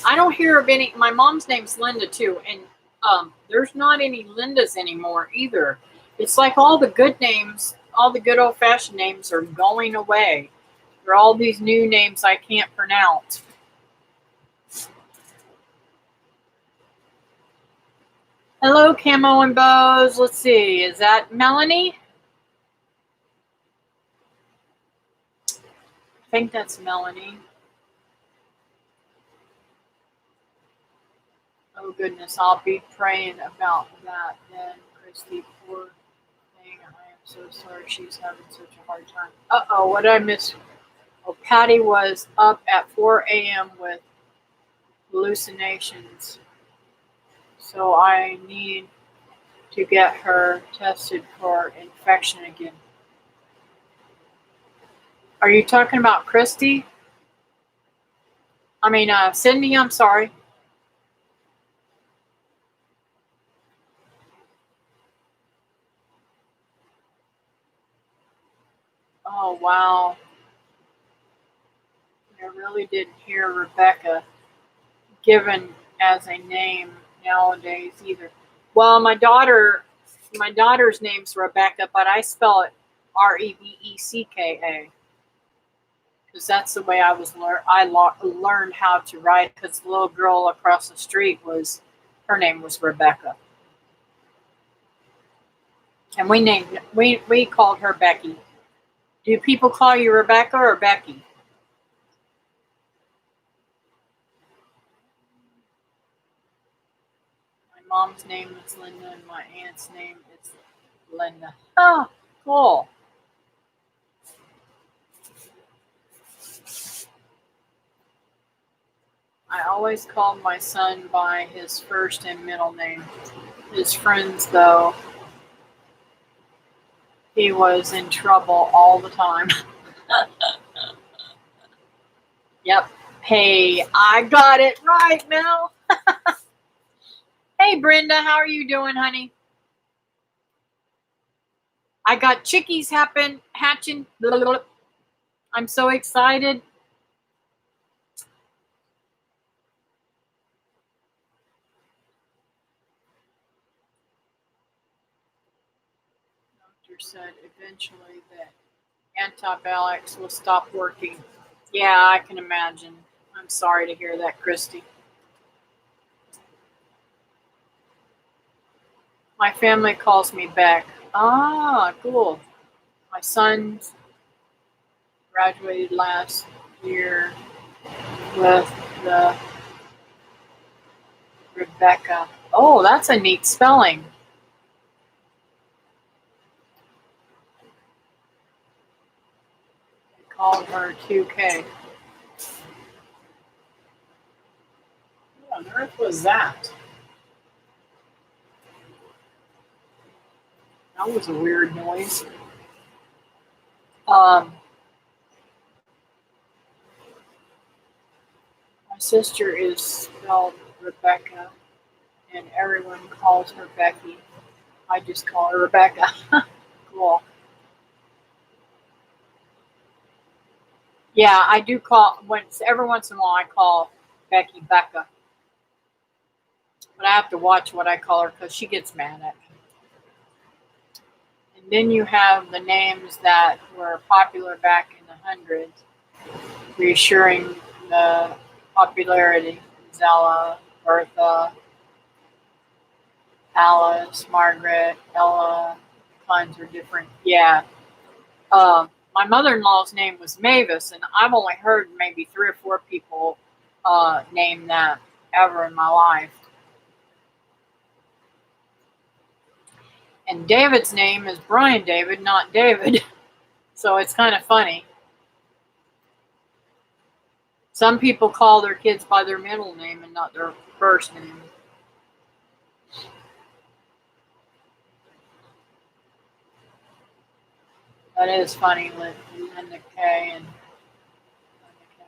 I don't hear of any. My mom's name's Linda too, and there's not any Lindas anymore either. It's like all the good names, all the good old-fashioned names are going away. There are all these new names I can't pronounce. Hello, Camo and Bows. Let's see. Is that Melanie? I think that's Melanie. Oh, goodness. I'll be praying about that then, Christy. Poor thing. I am so sorry she's having such a hard time. Uh-oh, what did I miss? Oh, Patty was up at 4 a.m. with hallucinations. So I need to get her tested for infection again. Are you talking about Christy? I mean, Sydney, I'm sorry. Oh, wow. I really didn't hear Rebecca given as a name nowadays either. Well, my daughter's name's Rebecca, but I spell it Rebecca. Because that's the way I learned how to write. Because the little girl across the street her name was Rebecca, and we called her Becky. Do people call you Rebecca or Becky? My mom's name is Linda, and my aunt's name is Linda. Oh, cool. I always called my son by his first and middle name. His friends, though, He was in trouble all the time. Yep. Hey, I got it right, Mel. Hey, Brenda, how are you doing, honey? I got chickies hatching. I'm so excited. Doctor said eventually that antibiotics will stop working. Yeah, I can imagine. I'm sorry to hear that, Christy. My family calls me Beck. Ah, cool. My son graduated last year with the Rebecca. Oh, that's a neat spelling. They called her 2K. What on earth was that? That was a weird noise. My sister is spelled Rebecca, and everyone calls her Becky. I just call her Rebecca. Cool. Yeah, I do call every once in a while. I call Becky Becca, but I have to watch what I call her because she gets mad at me. And then you have the names that were popular back in the hundreds, reassuring the popularity. Zella, Bertha, Alice, Margaret, Ella, kinds are different. Yeah. My mother-in-law's name was Mavis, and I've only heard maybe 3 or 4 people name that ever in my life. And David's name is Brian David, not David. So it's kind of funny. Some people call their kids by their middle name and not their first name. That is funny with Linda Kay and Linda Kay.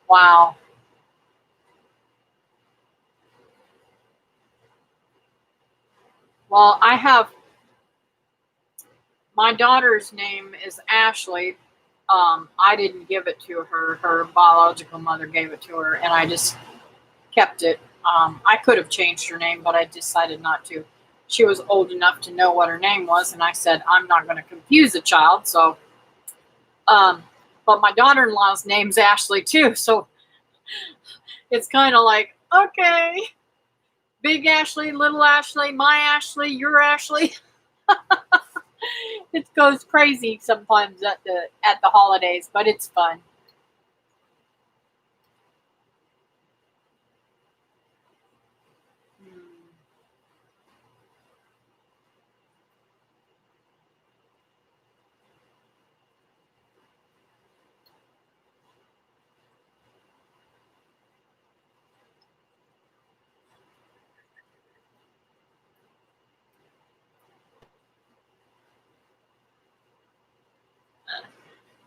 Wow. Well, I have my daughter's name is Ashley. I didn't give it to her. Her biological mother gave it to her, and I just kept it. I could have changed her name, but I decided not to. She was old enough to know what her name was, and I said, I'm not going to confuse a child. So, but my daughter-in-law's name's Ashley too. So it's kind of like, okay, big Ashley, little Ashley, my Ashley, your Ashley. It goes crazy sometimes at the holidays, but it's fun.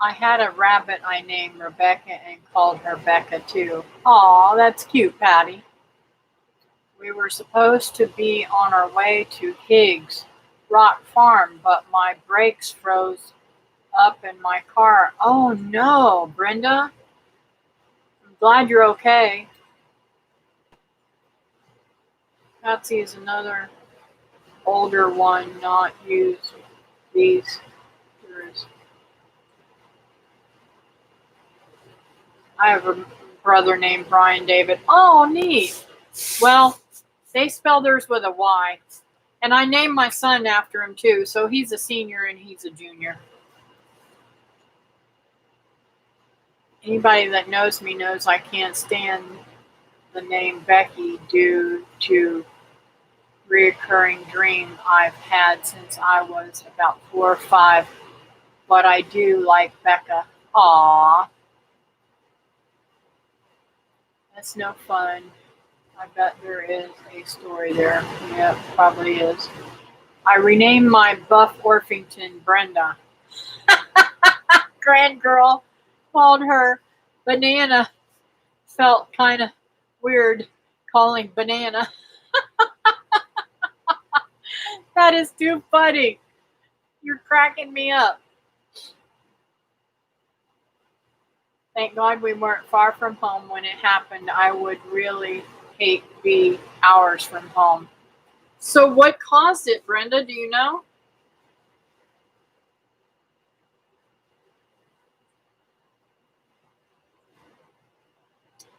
I had a rabbit I named Rebecca and called her Becca too. Aw, that's cute, Patty. We were supposed to be on our way to Higgs Rock Farm, but my brakes froze up in my car. Oh no, Brenda. I'm glad you're okay. Patsy is another older one not used these years. I have a brother named Brian David. Oh, neat. Well, they spell theirs with a Y. And I named my son after him too. So he's a senior and he's a junior. Anybody that knows me knows I can't stand the name Becky due to reoccurring dream I've had since I was about 4 or 5. But I do like Becca. Aw. That's no fun. I bet there is a story there. Yeah, probably is. I renamed my Buff Orpington Brenda. Grand girl called her Banana. Felt kind of weird calling Banana. That is too funny. You're cracking me up. Thank God we weren't far from home when it happened. I would really hate to be hours from home. So what caused it, Brenda? Do you know?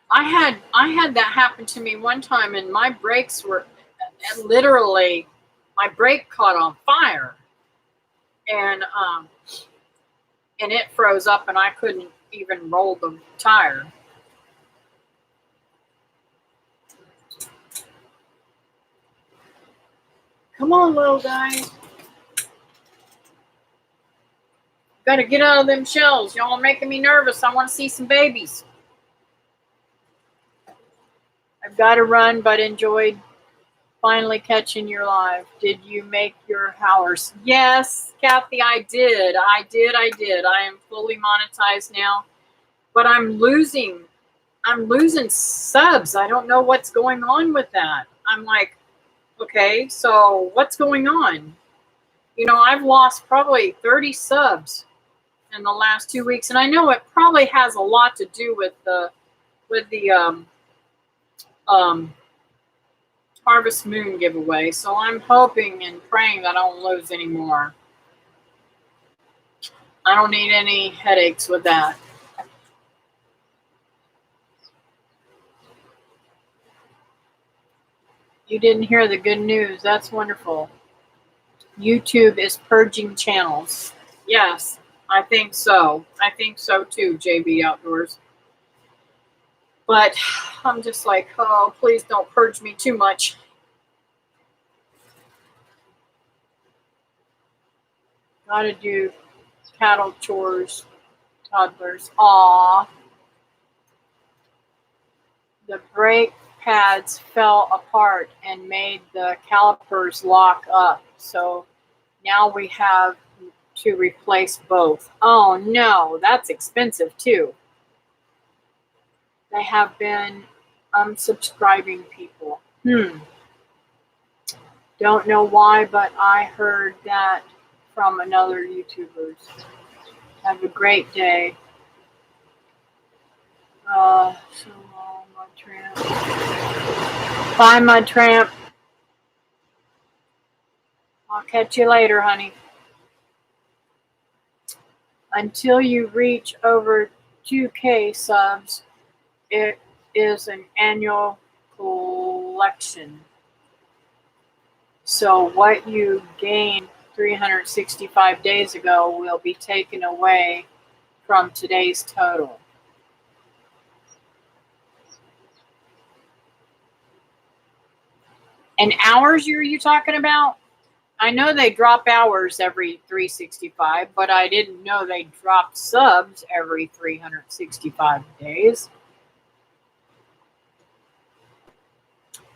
I had that happen to me one time, and my brakes were literally, my brake caught on fire, and and it froze up, and I couldn't even roll the tire. Come on, little guys. Gotta get out of them shells. Y'all are making me nervous. I want to see some babies. I've got to run, but enjoyed finally catching your live. Did you make your hours? Yes, Kathy, I did. I am fully monetized now, but I'm losing subs. I don't know what's going on with that. I'm like, okay, so what's going on? You know, I've lost probably 30 subs in the last 2 weeks, and I know it probably has a lot to do with the Harvest Moon giveaway. So I'm hoping and praying that I don't lose any more. I don't need any headaches with that. You didn't hear the good news. That's wonderful. YouTube is purging channels. Yes, I think so. I think so too, JB Outdoors. But I'm just like, oh, please don't purge me too much. Gotta do cattle chores, toddlers. Aw. The brake pads fell apart and made the calipers lock up. So now we have to replace both. Oh no, that's expensive too. They have been unsubscribing people. Don't know why, but I heard that from another YouTubers. Have a great day. So long, Mud Tramp. Bye, Mud Tramp. I'll catch you later, honey. Until you reach over 2K subs, it is an annual collection. So what you gained 365 days ago will be taken away from today's total. And hours are you talking about? I know they drop hours every 365, but I didn't know they dropped subs every 365 days.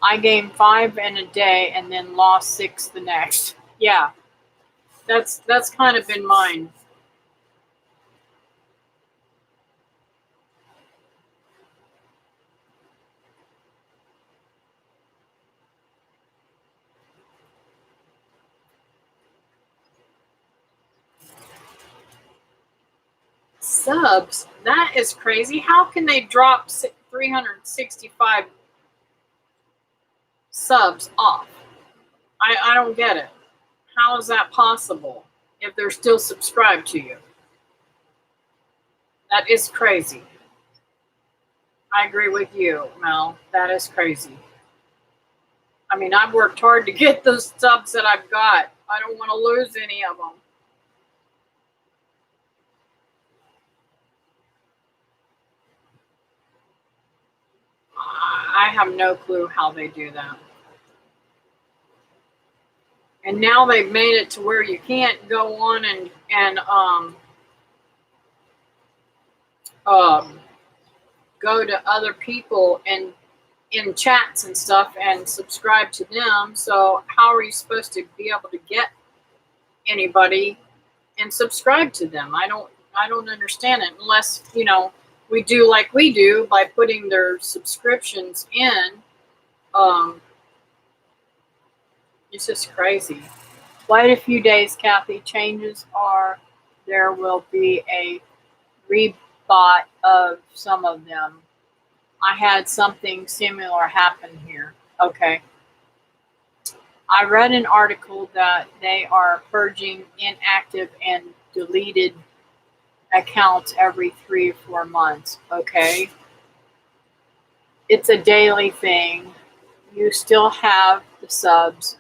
I gained 5 in a day and then lost 6 the next. Yeah, that's kind of been mine. Subs? That is crazy. How can they drop 365 subs off? I don't get it. How is that possible if they're still subscribed to you? That is crazy. I agree with you, Mel. That is crazy. I mean, I've worked hard to get those subs that I've got. I don't want to lose any of them. I have no clue how they do that. And now they've made it to where you can't go on and go to other people and in chats and stuff and subscribe to them. So how are you supposed to be able to get anybody and subscribe to them? I don't understand it unless, we do like we do by putting their subscriptions in. It's just crazy. Wait a few days, Kathy. Changes are there will be a rebot of some of them. I had something similar happen here. Okay. I read an article that they are purging inactive and deleted accounts every 3 or 4 months. Okay. It's a daily thing. You still have the subs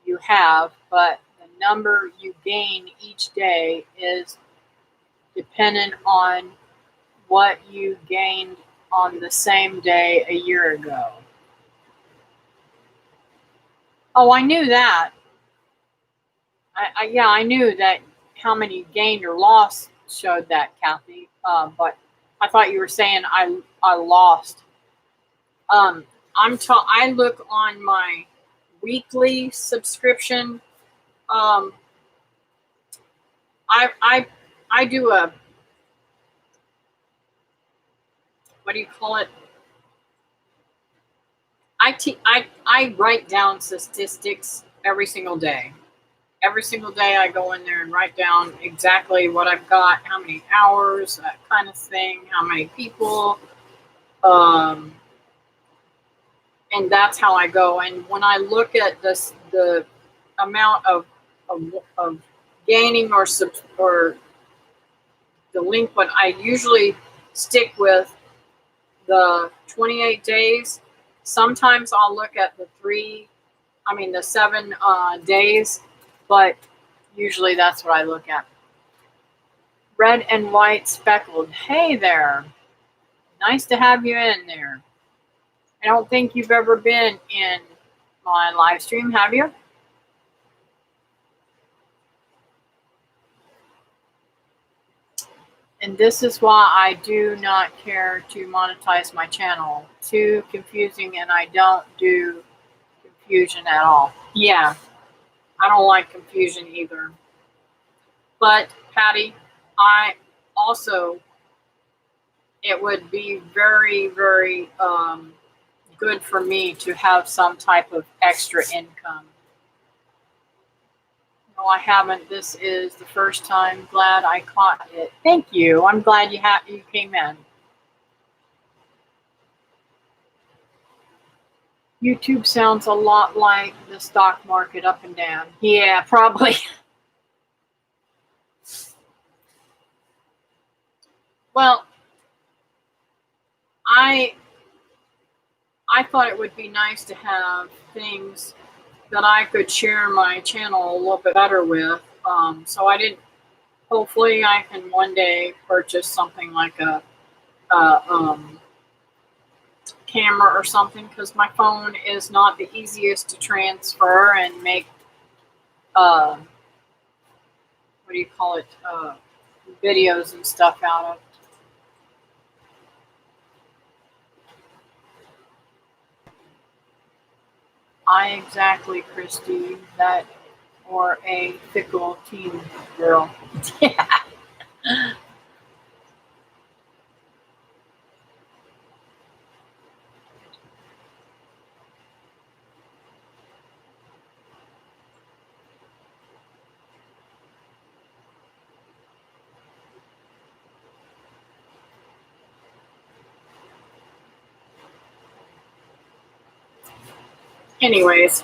you have, but the number you gain each day is dependent on what you gained on the same day a year ago. Oh, I knew that. I knew that how many you gained or lost showed that, Kathy. But I thought you were saying I lost. I look on my weekly subscription. I do a, what do you call it? I write down statistics every single day. Every single day I go in there and write down exactly what I've got, how many hours, that kind of thing, how many people, and that's how I go. And when I look at the amount of gaining or delinquent, I usually stick with the 28 days. Sometimes I'll look at the 7 days, but usually that's what I look at. Red and white speckled. Hey there. Nice to have you in there. I don't think you've ever been in my live stream, have you? And this is why I do not care to monetize my channel. Too confusing, and I don't do confusion at all. Yeah, I don't like confusion either. But, Patty, it would be very, very good for me to have some type of extra income. No, I haven't. This is the first time. Glad I caught it. Thank you. I'm glad you came in. YouTube sounds a lot like the stock market, up and down. Yeah, probably. Well, I thought it would be nice to have things that I could share my channel a little bit better with. So I didn't. Hopefully, I can one day purchase something like a camera or something, because my phone is not the easiest to transfer and make what do you call it, videos and stuff out of. Exactly, Christy, that, or a fickle teen girl. Yeah. Anyways,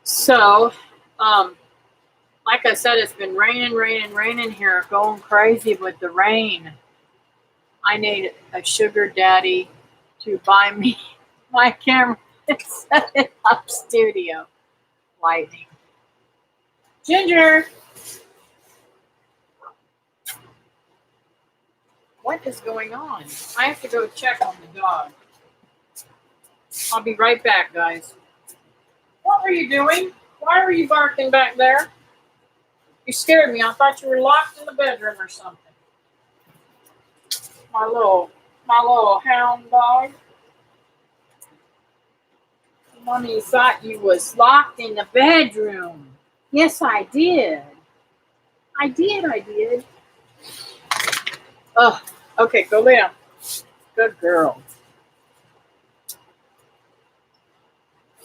so, like I said, it's been raining here, going crazy with the rain. I need a sugar daddy to buy me my camera and set it up studio. Lightning. Ginger! What is going on? I have to go check on the dog. I'll be right back, guys. What were you doing? Why were you barking back there? You scared me. I thought you were locked in the bedroom or something. My little hound dog. Mommy thought you was locked in the bedroom. Yes, I did. I did. Oh, okay, go lay down. Good girl.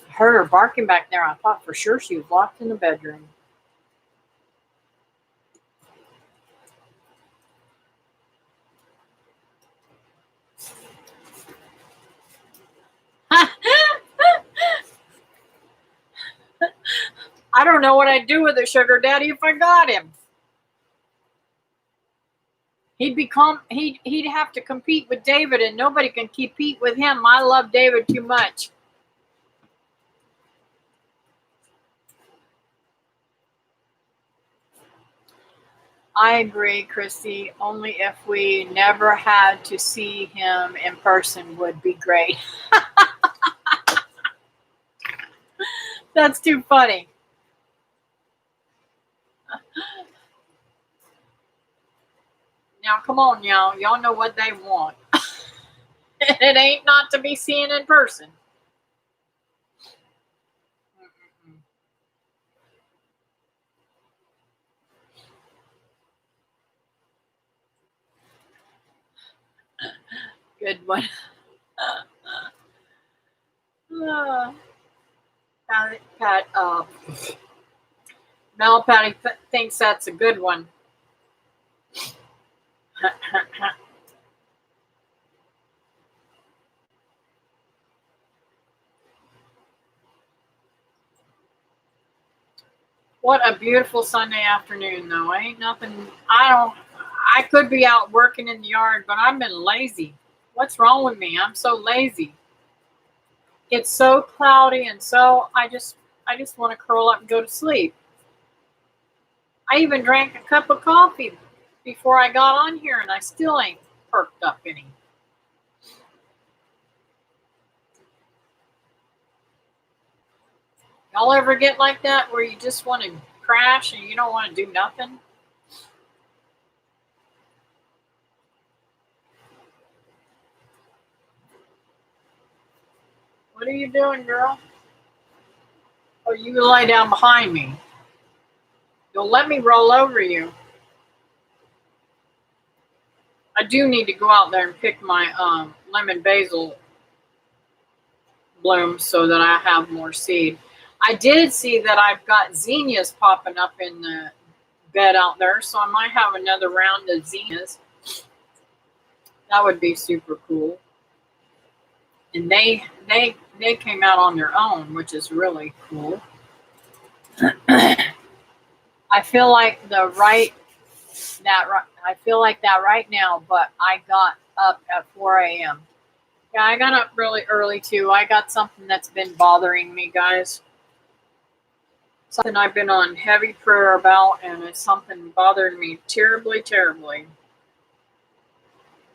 I heard her barking back there. I thought for sure she was locked in the bedroom. I don't know what I'd do with a sugar daddy if I got him. He'd have to compete with David, and nobody can compete with him. I love David too much. I agree, Christy. Only if we never had to see him in person would be great. That's too funny. Now, come on, y'all. Y'all know what they want. It ain't not to be seen in person. Good one. Mel Patty thinks that's a good one. What a beautiful Sunday afternoon, though. Ain't nothing. I could be out working in the yard, but I've been lazy. What's wrong with me? I'm so lazy. It's so cloudy, and so I just want to curl up and go to sleep. I even drank a cup of coffee before I got on here, and I still ain't perked up any. Y'all ever get like that where you just want to crash and you don't want to do nothing? What are you doing, girl? Oh, you lie down behind me. You'll let me roll over you. I do need to go out there and pick my lemon basil blooms so that I have more seed. I did see that I've got zinnias popping up in the bed out there, so I might have another round of zinnias. That would be super cool. And they came out on their own, which is really cool. I feel like that right now, but I got up at 4 a.m. Yeah, I got up really early too. I got something that's been bothering me, guys. Something I've been on heavy prayer about, and it's something bothering me terribly, terribly.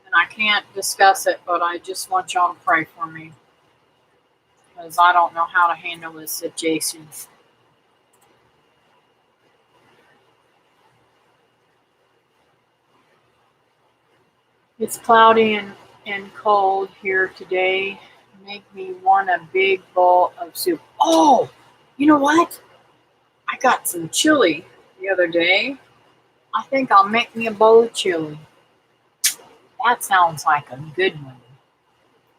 And I can't discuss it, but I just want y'all to pray for me, because I don't know how to handle this situation. It's cloudy and cold here today. Make me want a big bowl of soup. Oh, you know what? I got some chili the other day. I think I'll make me a bowl of chili. That sounds like a good one.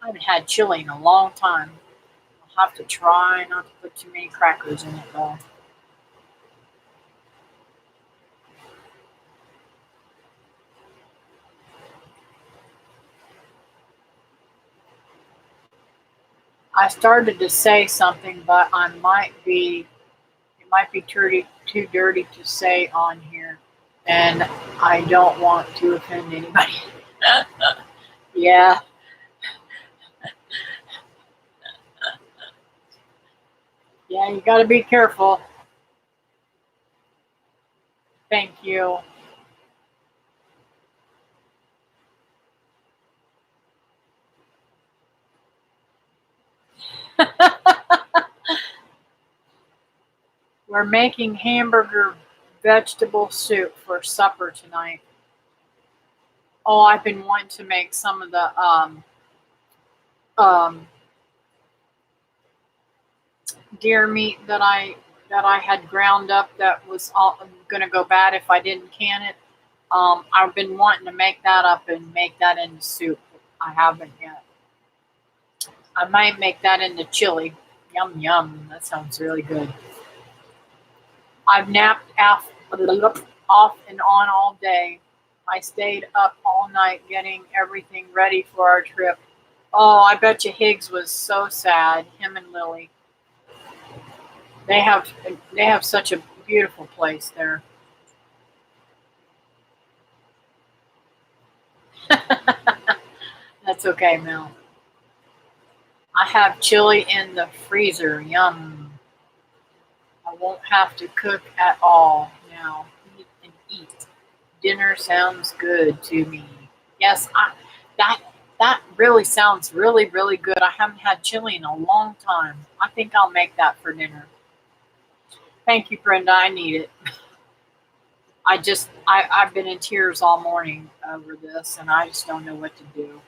I haven't had chili in a long time. I'll have to try not to put too many crackers in it, though. I started to say something, but it might be too dirty to say on here, and I don't want to offend anybody. Yeah. Yeah, you got to be careful. Thank you. We're making hamburger vegetable soup for supper tonight. Oh, I've been wanting to make some of the um deer meat that I had ground up that was all going to go bad if I didn't can it. I've been wanting to make that up and make that into soup. I haven't yet. I might make that into chili. Yum yum. That sounds really good. I've napped off and on all day. I stayed up all night getting everything ready for our trip. Oh, I bet you Higgs was so sad. Him and Lily. They have they have such a beautiful place there. That's okay, Mel. I have chili in the freezer. Yum. I won't have to cook at all now. Eat and eat. Dinner sounds good to me. Yes, that that really sounds really good. I haven't had chili in a long time. I think I'll make that for dinner. Thank you, Brenda. I need it. I've been in tears all morning over this, and I just don't know what to do.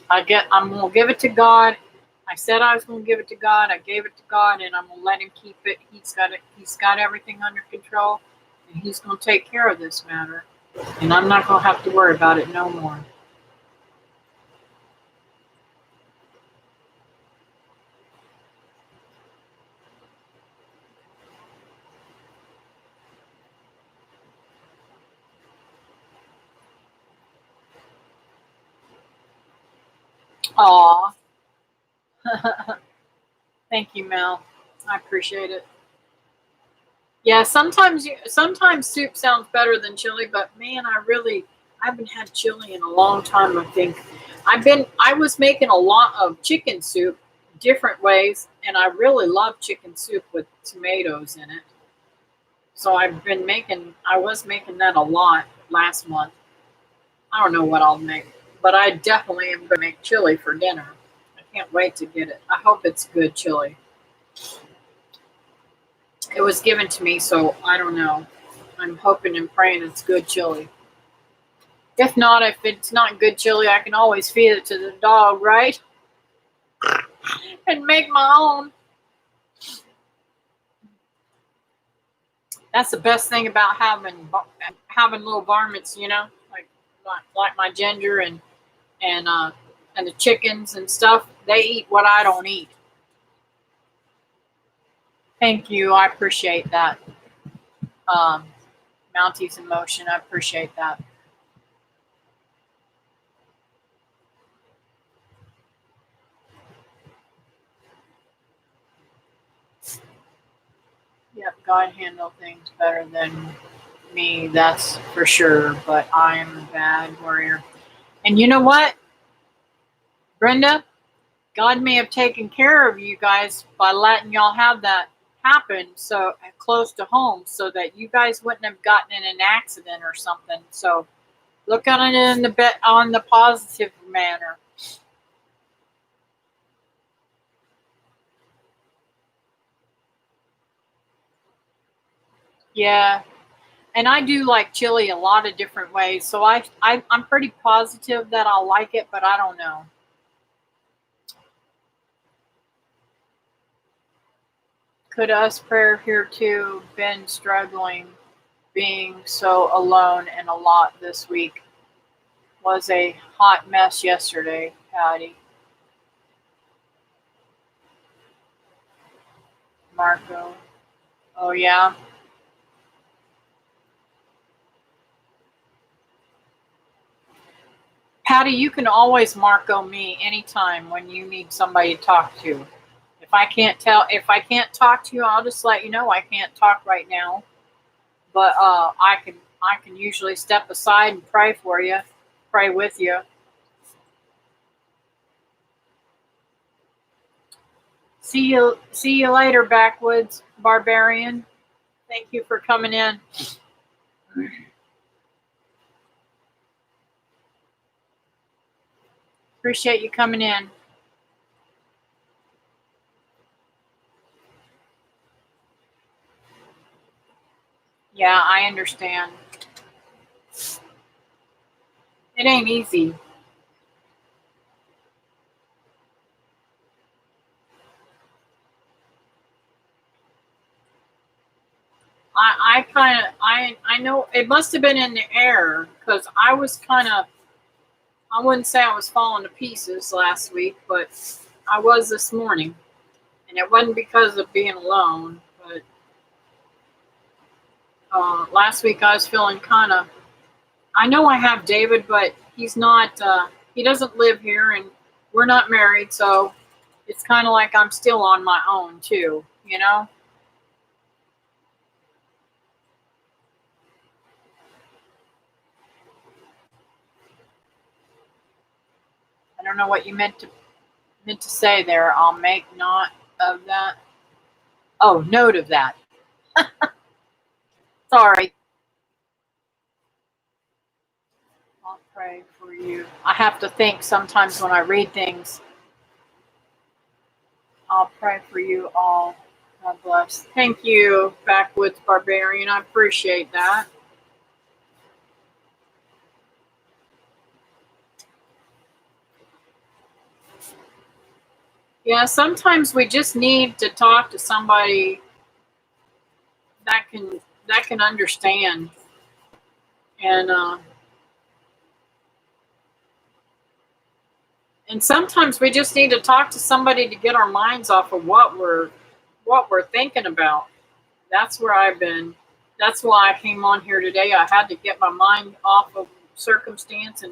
I'm gonna give it to God. I said I was gonna give it to God. I gave it to God, and I'm gonna let Him keep it. He's got it. He's got everything under control, and He's gonna take care of this matter. And I'm not gonna have to worry about it no more. Aw, thank you, Mel. I appreciate it. Yeah, sometimes soup sounds better than chili, but man, I haven't had chili in a long time. I think I was making a lot of chicken soup different ways, and I really love chicken soup with tomatoes in it. So I was making that a lot last month. I don't know what I'll make, but I definitely am gonna make chili for dinner. I can't wait to get it. I hope it's good chili. It was given to me, so I don't know. I'm hoping and praying it's good chili. If not, if it's not good chili, I can always feed it to the dog, right? And make my own. That's the best thing about having little varmints, like my ginger and and the chickens and stuff. They eat what I don't eat. Thank you. I appreciate that. Um, Mounties in motion. I appreciate that. Yep, God handle things better than me, that's for sure. But I am a bad warrior. And you know what, Brenda? God may have taken care of you guys by letting y'all have that happen so close to home, so that you guys wouldn't have gotten in an accident or something. So look on it in on the positive manner. Yeah, and I do like chili a lot of different ways. So I'm pretty positive that I'll like it, but I don't know. Could us prayer here too been struggling, being so alone and a lot this week? Was a hot mess yesterday, Patty. Marco. Oh yeah. Patty, you can always Marco me anytime when you need somebody to talk to. If I can't talk to you, I'll just let you know I can't talk right now. But I can usually step aside and pray for you, pray with you. See you later, backwoods barbarian. Thank you for coming in. Appreciate you coming in. Yeah, I understand. It ain't easy. I know it must have been in the air because I was kind of, I wouldn't say I was falling to pieces last week, but I was this morning. And it wasn't because of being alone, but last week I was feeling kind of, I know I have David, but he's not, he doesn't live here and we're not married. So it's kind of like I'm still on my own too, you know? I don't know what you meant to say there. I'll make note of that. Oh, note of that. Sorry. I'll pray for you. I have to think sometimes when I read things. I'll pray for you all. God bless. Thank you, Backwoods Barbarian. I appreciate that. Yeah, sometimes we just need to talk to somebody that can understand. And sometimes we just need to talk to somebody to get our minds off of what we're thinking about. That's where I've been. That's why I came on here today. I had to get my mind off of circumstance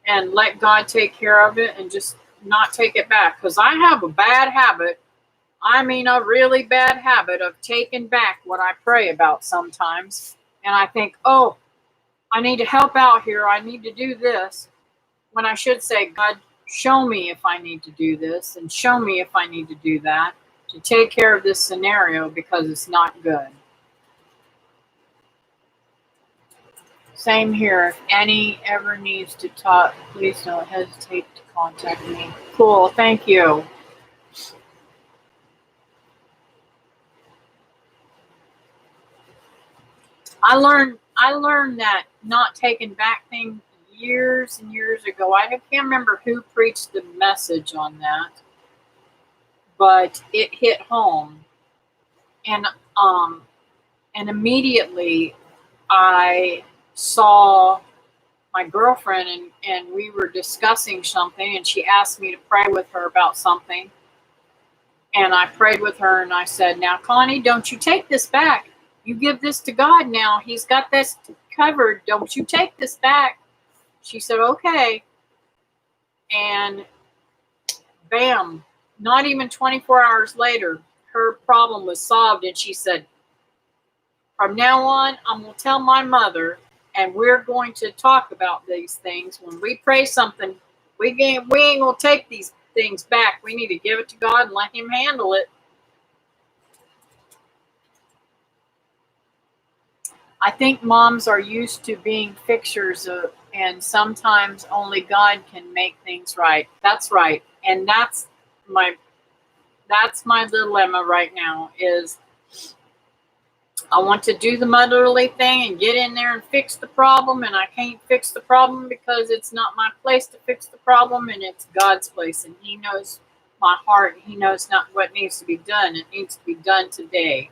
and let God take care of it and just not take it back. Because I have a bad habit. I mean, a really bad habit of taking back what I pray about sometimes. And I think, oh, I need to help out here. I need to do this. When I should say, God, show me if I need to do this and show me if I need to do that to take care of this scenario because it's not good. Same here. If any ever needs to talk, please don't hesitate to contact me. Cool. Thank you. I learned that not taking back things years and years ago. I can't remember who preached the message on that, but it hit home. And um and immediately I saw my girlfriend and we were discussing something and she asked me to pray with her about something. And I prayed with her and I said, now, Connie, don't you take this back. You give this to God now. He's got this covered. Don't you take this back. She said, okay. And bam, not even 24 hours later, her problem was solved. And she said, from now on, I'm going to tell my mother and we're going to talk about these things. When we pray something, we ain't going to take these things back. We need to give it to God and let him handle it. I think moms are used to being fixers and sometimes only God can make things right. That's right. And my my dilemma right now is I want to do the motherly thing and get in there and fix the problem, and I can't fix the problem because it's not my place to fix the problem, and it's God's place, and he knows my heart. He knows not what needs to be done. It needs to be done today.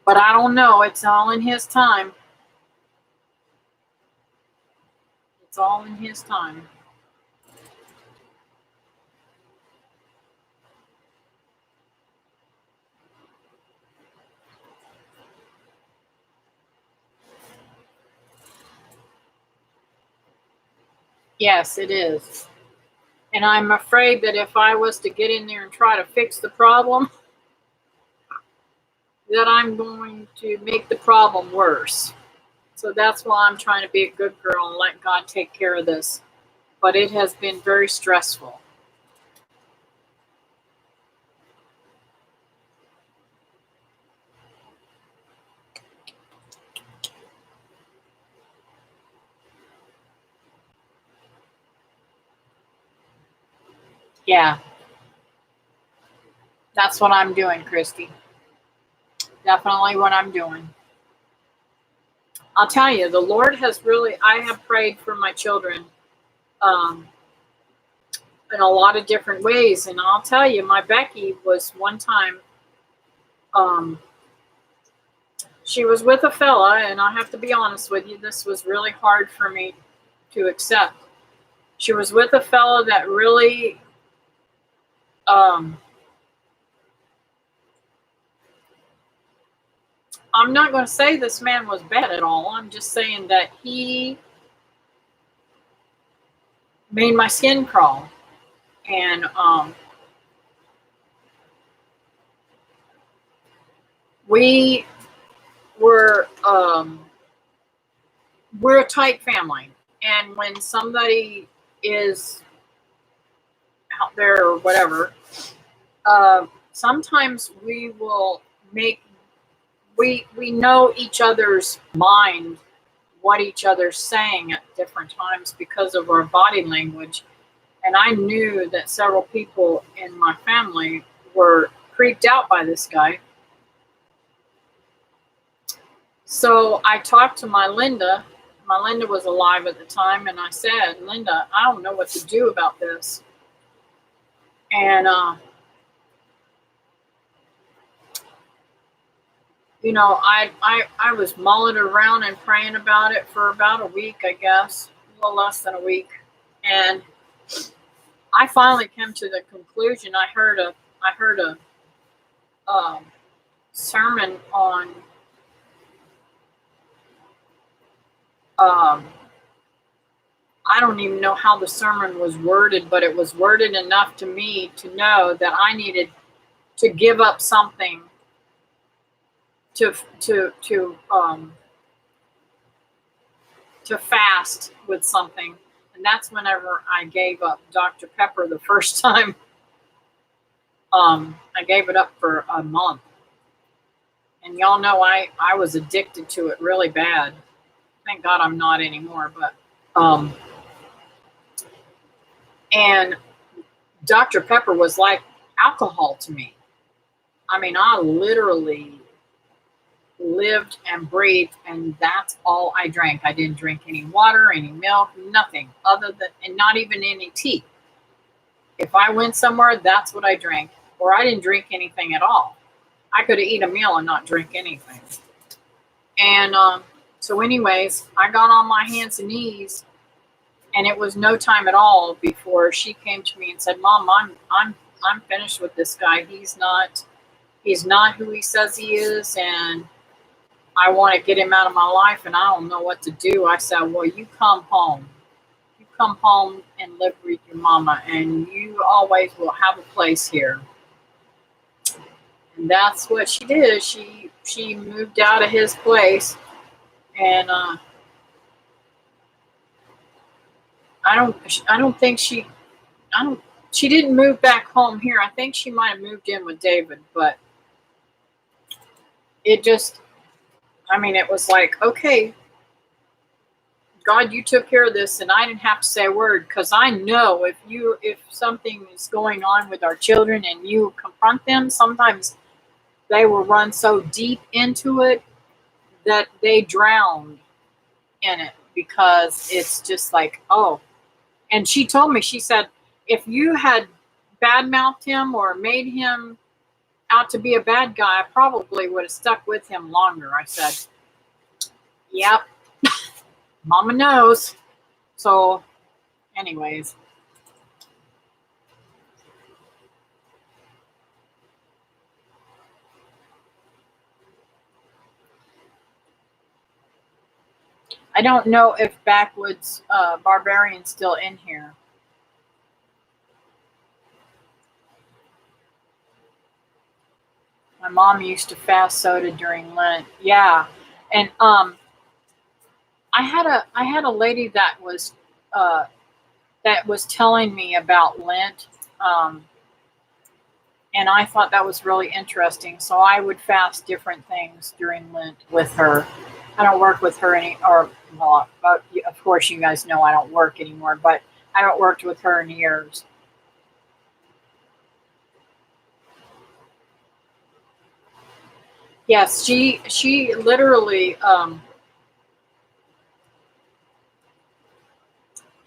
But I don't know. It's all in his time. It's all in his time. Yes, it is. And I'm afraid that if I was to get in there and try to fix the problem, that I'm going to make the problem worse. So that's why I'm trying to be a good girl and let God take care of this. But it has been very stressful. Yeah, that's what I'm doing, Christy. Definitely what I'm doing. I'll tell you, the Lord has really, I have prayed for my children um, in a lot of different ways. And I'll tell you, my Becky was one time, um, she was with a fella, and I have to be honest with you, this was really hard for me to accept. She was with a fella that really, um, I'm not going to say this man was bad at all. I'm just saying that he made my skin crawl. And we were, we're a tight family. And when somebody is out there or whatever, sometimes we will make, we know each other's mind, what each other's saying at different times because of our body language. And I knew that several people in my family were creeped out by this guy. So I talked to my Linda. My Linda was alive at the time, and I said, Linda, I don't know what to do about this. And, you know, I was mulling around and praying about it for about a week, I guess, a little less than a week. And I finally came to the conclusion. I heard a sermon on um, I don't even know how the sermon was worded, but it was worded enough to me to know that I needed to give up something to to fast with something. And that's whenever I gave up Dr. Pepper the first time. I gave it up for a month. And y'all know I was addicted to it really bad. Thank God I'm not anymore, but and Dr. Pepper was like alcohol to me. I mean, I literally lived and breathed, and that's all I drank. I didn't drink any water, any milk, nothing other than, and not even any tea. If I went somewhere, that's what I drank, or I didn't drink anything at all. I could eat a meal and not drink anything. And so, anyways, I got on my hands and knees, and it was no time at all before she came to me and said, "Mom, I'm finished with this guy. He's not who he says he is, and I want to get him out of my life, and I don't know what to do." I said, "Well, you come home. You come home and live with your mama, and you always will have a place here." And that's what she did. She moved out of his place, and I don't think I don't she didn't move back home here. I think she might have moved in with David, but it just, I mean, it was like, okay, God, you took care of this, and I didn't have to say a word, because I know if something is going on with our children and you confront them, sometimes they will run so deep into it that they drown in it, because it's just like, oh. And she told me, she said, if you had badmouthed him or made him out to be a bad guy, I probably would have stuck with him longer. I said, yep, Mama knows. So, anyways. I don't know if Backwoods Barbarian's still in here. My mom used to fast soda during Lent. Yeah, and I had a lady that was telling me about Lent, and I thought that was really interesting. So I would fast different things during Lent with her. I don't work with her well, of course you guys know I don't work anymore, but I haven't worked with her in years. Yes, she literally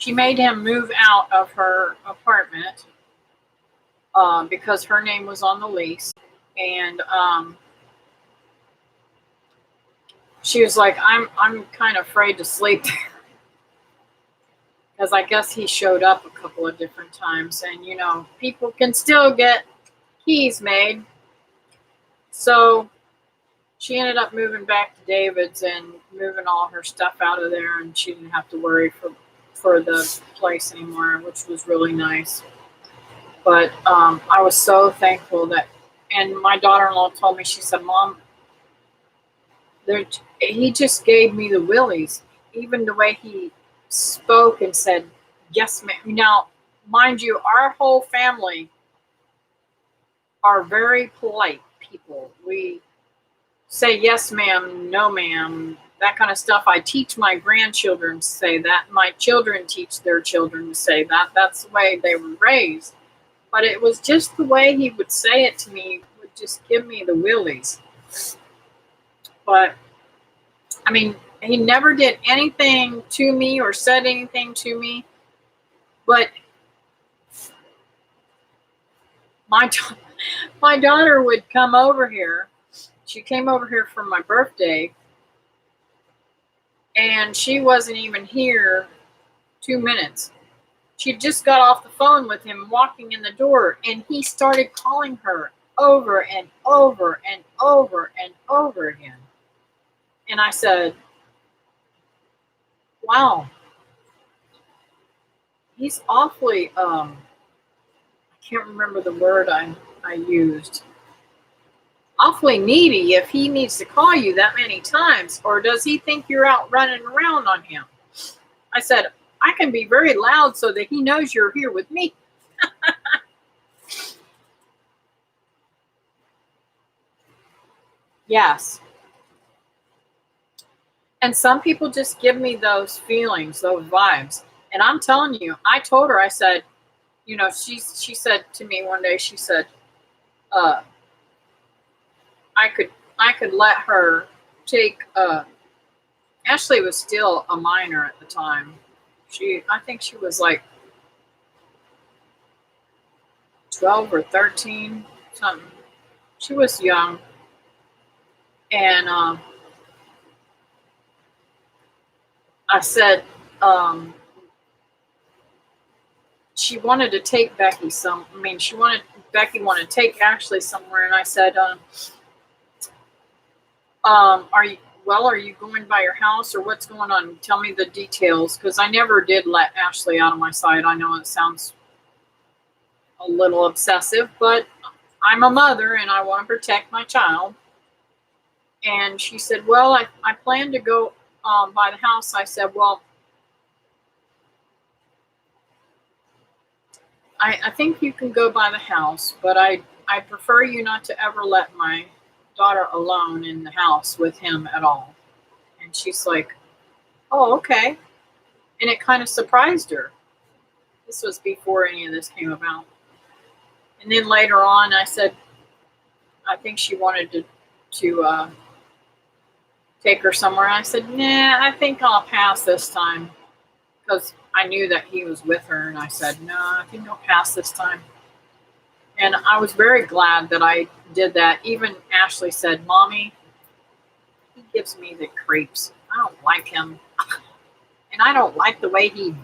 She made him move out of her apartment because her name was on the lease. And she was like, I'm kind of afraid to sleep there. Because I guess he showed up a couple of different times. And, you know, people can still get keys made. So she ended up moving back to David's and moving all her stuff out of there. And she didn't have to worry for the place anymore, which was really nice. But I was so thankful that, and my daughter-in-law told me, she said, Mom, he just gave me the willies. Even the way he spoke and said, yes, ma'am. Now, mind you, our whole family are very polite people. We say yes, ma'am, no, ma'am, that kind of stuff. I teach my grandchildren to say that. My children teach their children to say that. That's the way they were raised. But it was just the way he would say it to me, would just give me the willies. But, I mean, he never did anything to me or said anything to me. But my daughter would come over here. She came over here for my birthday. And she wasn't even here 2 minutes. She just got off the phone with him walking in the door, and he started calling her over and over and over and over again. And I said, wow, he's awfully, I can't remember the word I used. Awfully needy if he needs to call you that many times, or does he think you're out running around on him? I said, I can be very loud so that he knows you're here with me. Yes. And some people just give me those feelings, those vibes. And I'm telling you, I told her, I said, you know, she said to me one day, she said, I could let her take, Ashley was still a minor at the time. I think she was like 12 or 13, something. She was young. And I said, she wanted to take Becky Becky wanted to take Ashley somewhere. And I said, are you going by your house, or what's going on? Tell me the details, because I never did let Ashley out of my sight. I know it sounds a little obsessive, but I'm a mother and I want to protect my child. And she said, well, I plan to go by the house. I said, well, I think you can go by the house, but I prefer you not to ever let my daughter alone in the house with him at all. And she's like, oh, okay. And it kind of surprised her. This was before any of this came about. And then later on, I said, I think she wanted to take her somewhere. I said, nah, I think I'll pass this time, because I knew that he was with her. And I said, no, I think I'll pass this time. And I was very glad that I did that. Even Ashley said, Mommy, he gives me the creeps. I don't like him. And I don't like the way he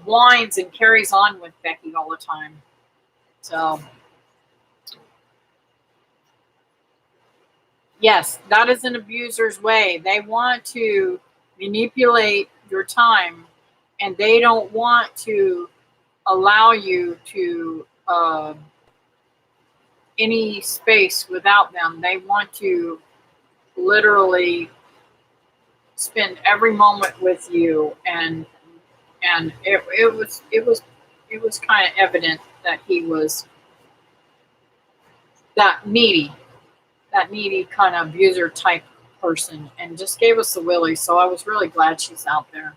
whines and carries on with Becky all the time. So, yes, that is an abuser's way. They want to manipulate your time, and they don't want to allow you to any space without them. They want to literally spend every moment with you, and it was kind of evident that he was that needy kind of abuser type person, and just gave us the willies. So I was really glad she's out there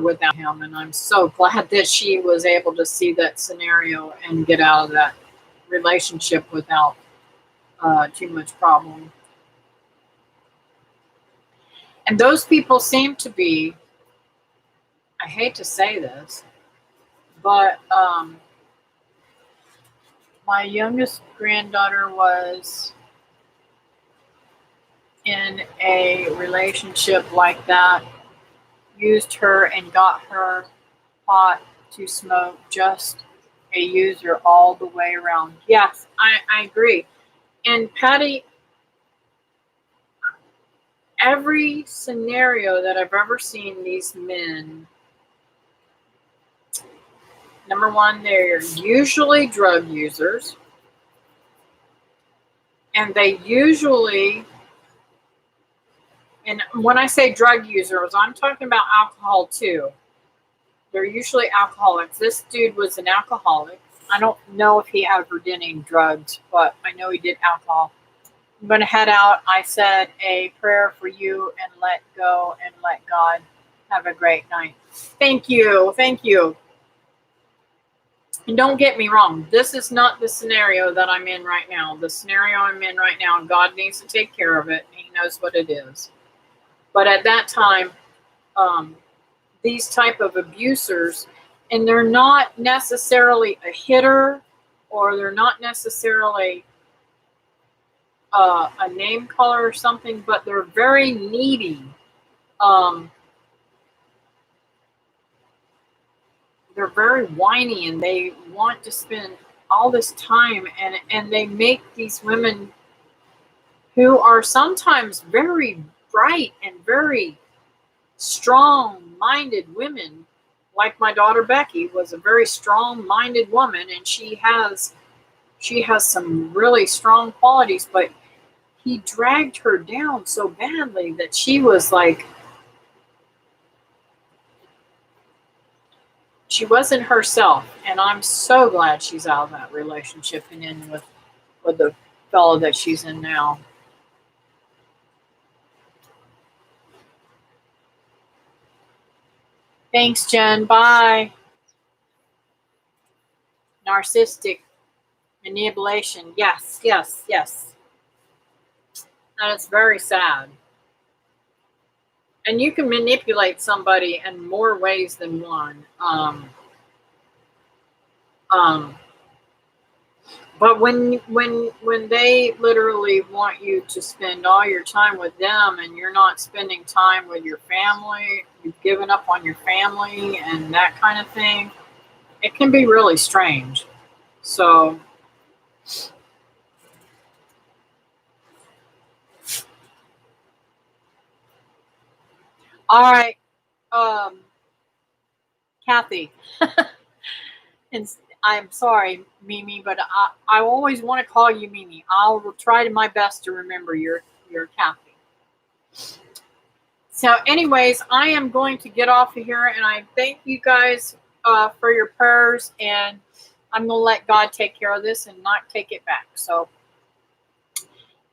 without him, and I'm so glad that she was able to see that scenario and get out of that relationship without too much problem. And those people seem to be I hate to say this, but my youngest granddaughter was in a relationship like that, used her and got her pot to smoke, just a user all the way around. Yes, I agree. And Patty, every scenario that I've ever seen these men, number one, they're usually drug users. And they usually, and when I say drug users, I'm talking about alcohol too. They're usually alcoholics. This dude was an alcoholic. I don't know if he ever did any drugs, but I know he did alcohol. I'm going to head out. I said a prayer for you and let go and let God. Have a great night. Thank you. Thank you. And don't get me wrong. This is not the scenario that I'm in right now. The scenario I'm in right now, God needs to take care of it. He knows what it is. But at that time, these type of abusers, and they're not necessarily a hitter, or they're not necessarily a name caller or something, but they're very needy. They're very whiny, and they want to spend all this time, and they make these women who are sometimes very bright and very strong-minded women, like my daughter Becky was a very strong-minded woman, and she has some really strong qualities, but he dragged her down so badly that she was like, she wasn't herself. And I'm so glad she's out of that relationship and in with the fellow that she's in now. Thanks, Jen. Bye. Narcissistic manipulation. Yes, yes, yes. And it's very sad. And you can manipulate somebody in more ways than one. But when they literally want you to spend all your time with them, and you're not spending time with your family, you've given up on your family and that kind of thing, it can be really strange. So all right, Kathy. And I'm sorry, Mimi, but I always want to call you Mimi. I'll try my best to remember your Kathy. So anyways, I am going to get off of here, and I thank you guys for your prayers, and I'm going to let God take care of this and not take it back. So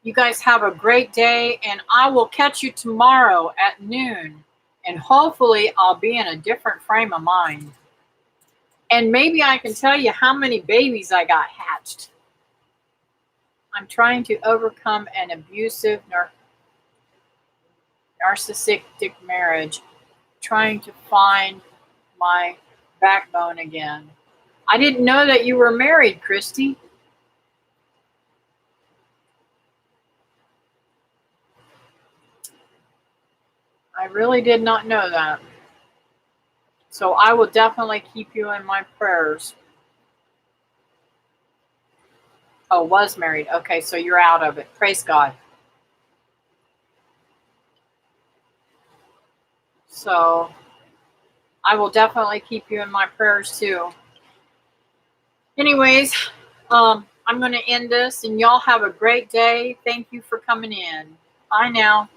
you guys have a great day, and I will catch you tomorrow at noon, and hopefully I'll be in a different frame of mind. And maybe I can tell you how many babies I got hatched. I'm trying to overcome an abusive, narcissistic marriage, trying to find my backbone again. I didn't know that you were married, Christy. I really did not know that. So I will definitely keep you in my prayers. Oh, was married. Okay, so you're out of it. Praise God. So I will definitely keep you in my prayers too. Anyways, I'm going to end this, and y'all have a great day. Thank you for coming in. Bye now.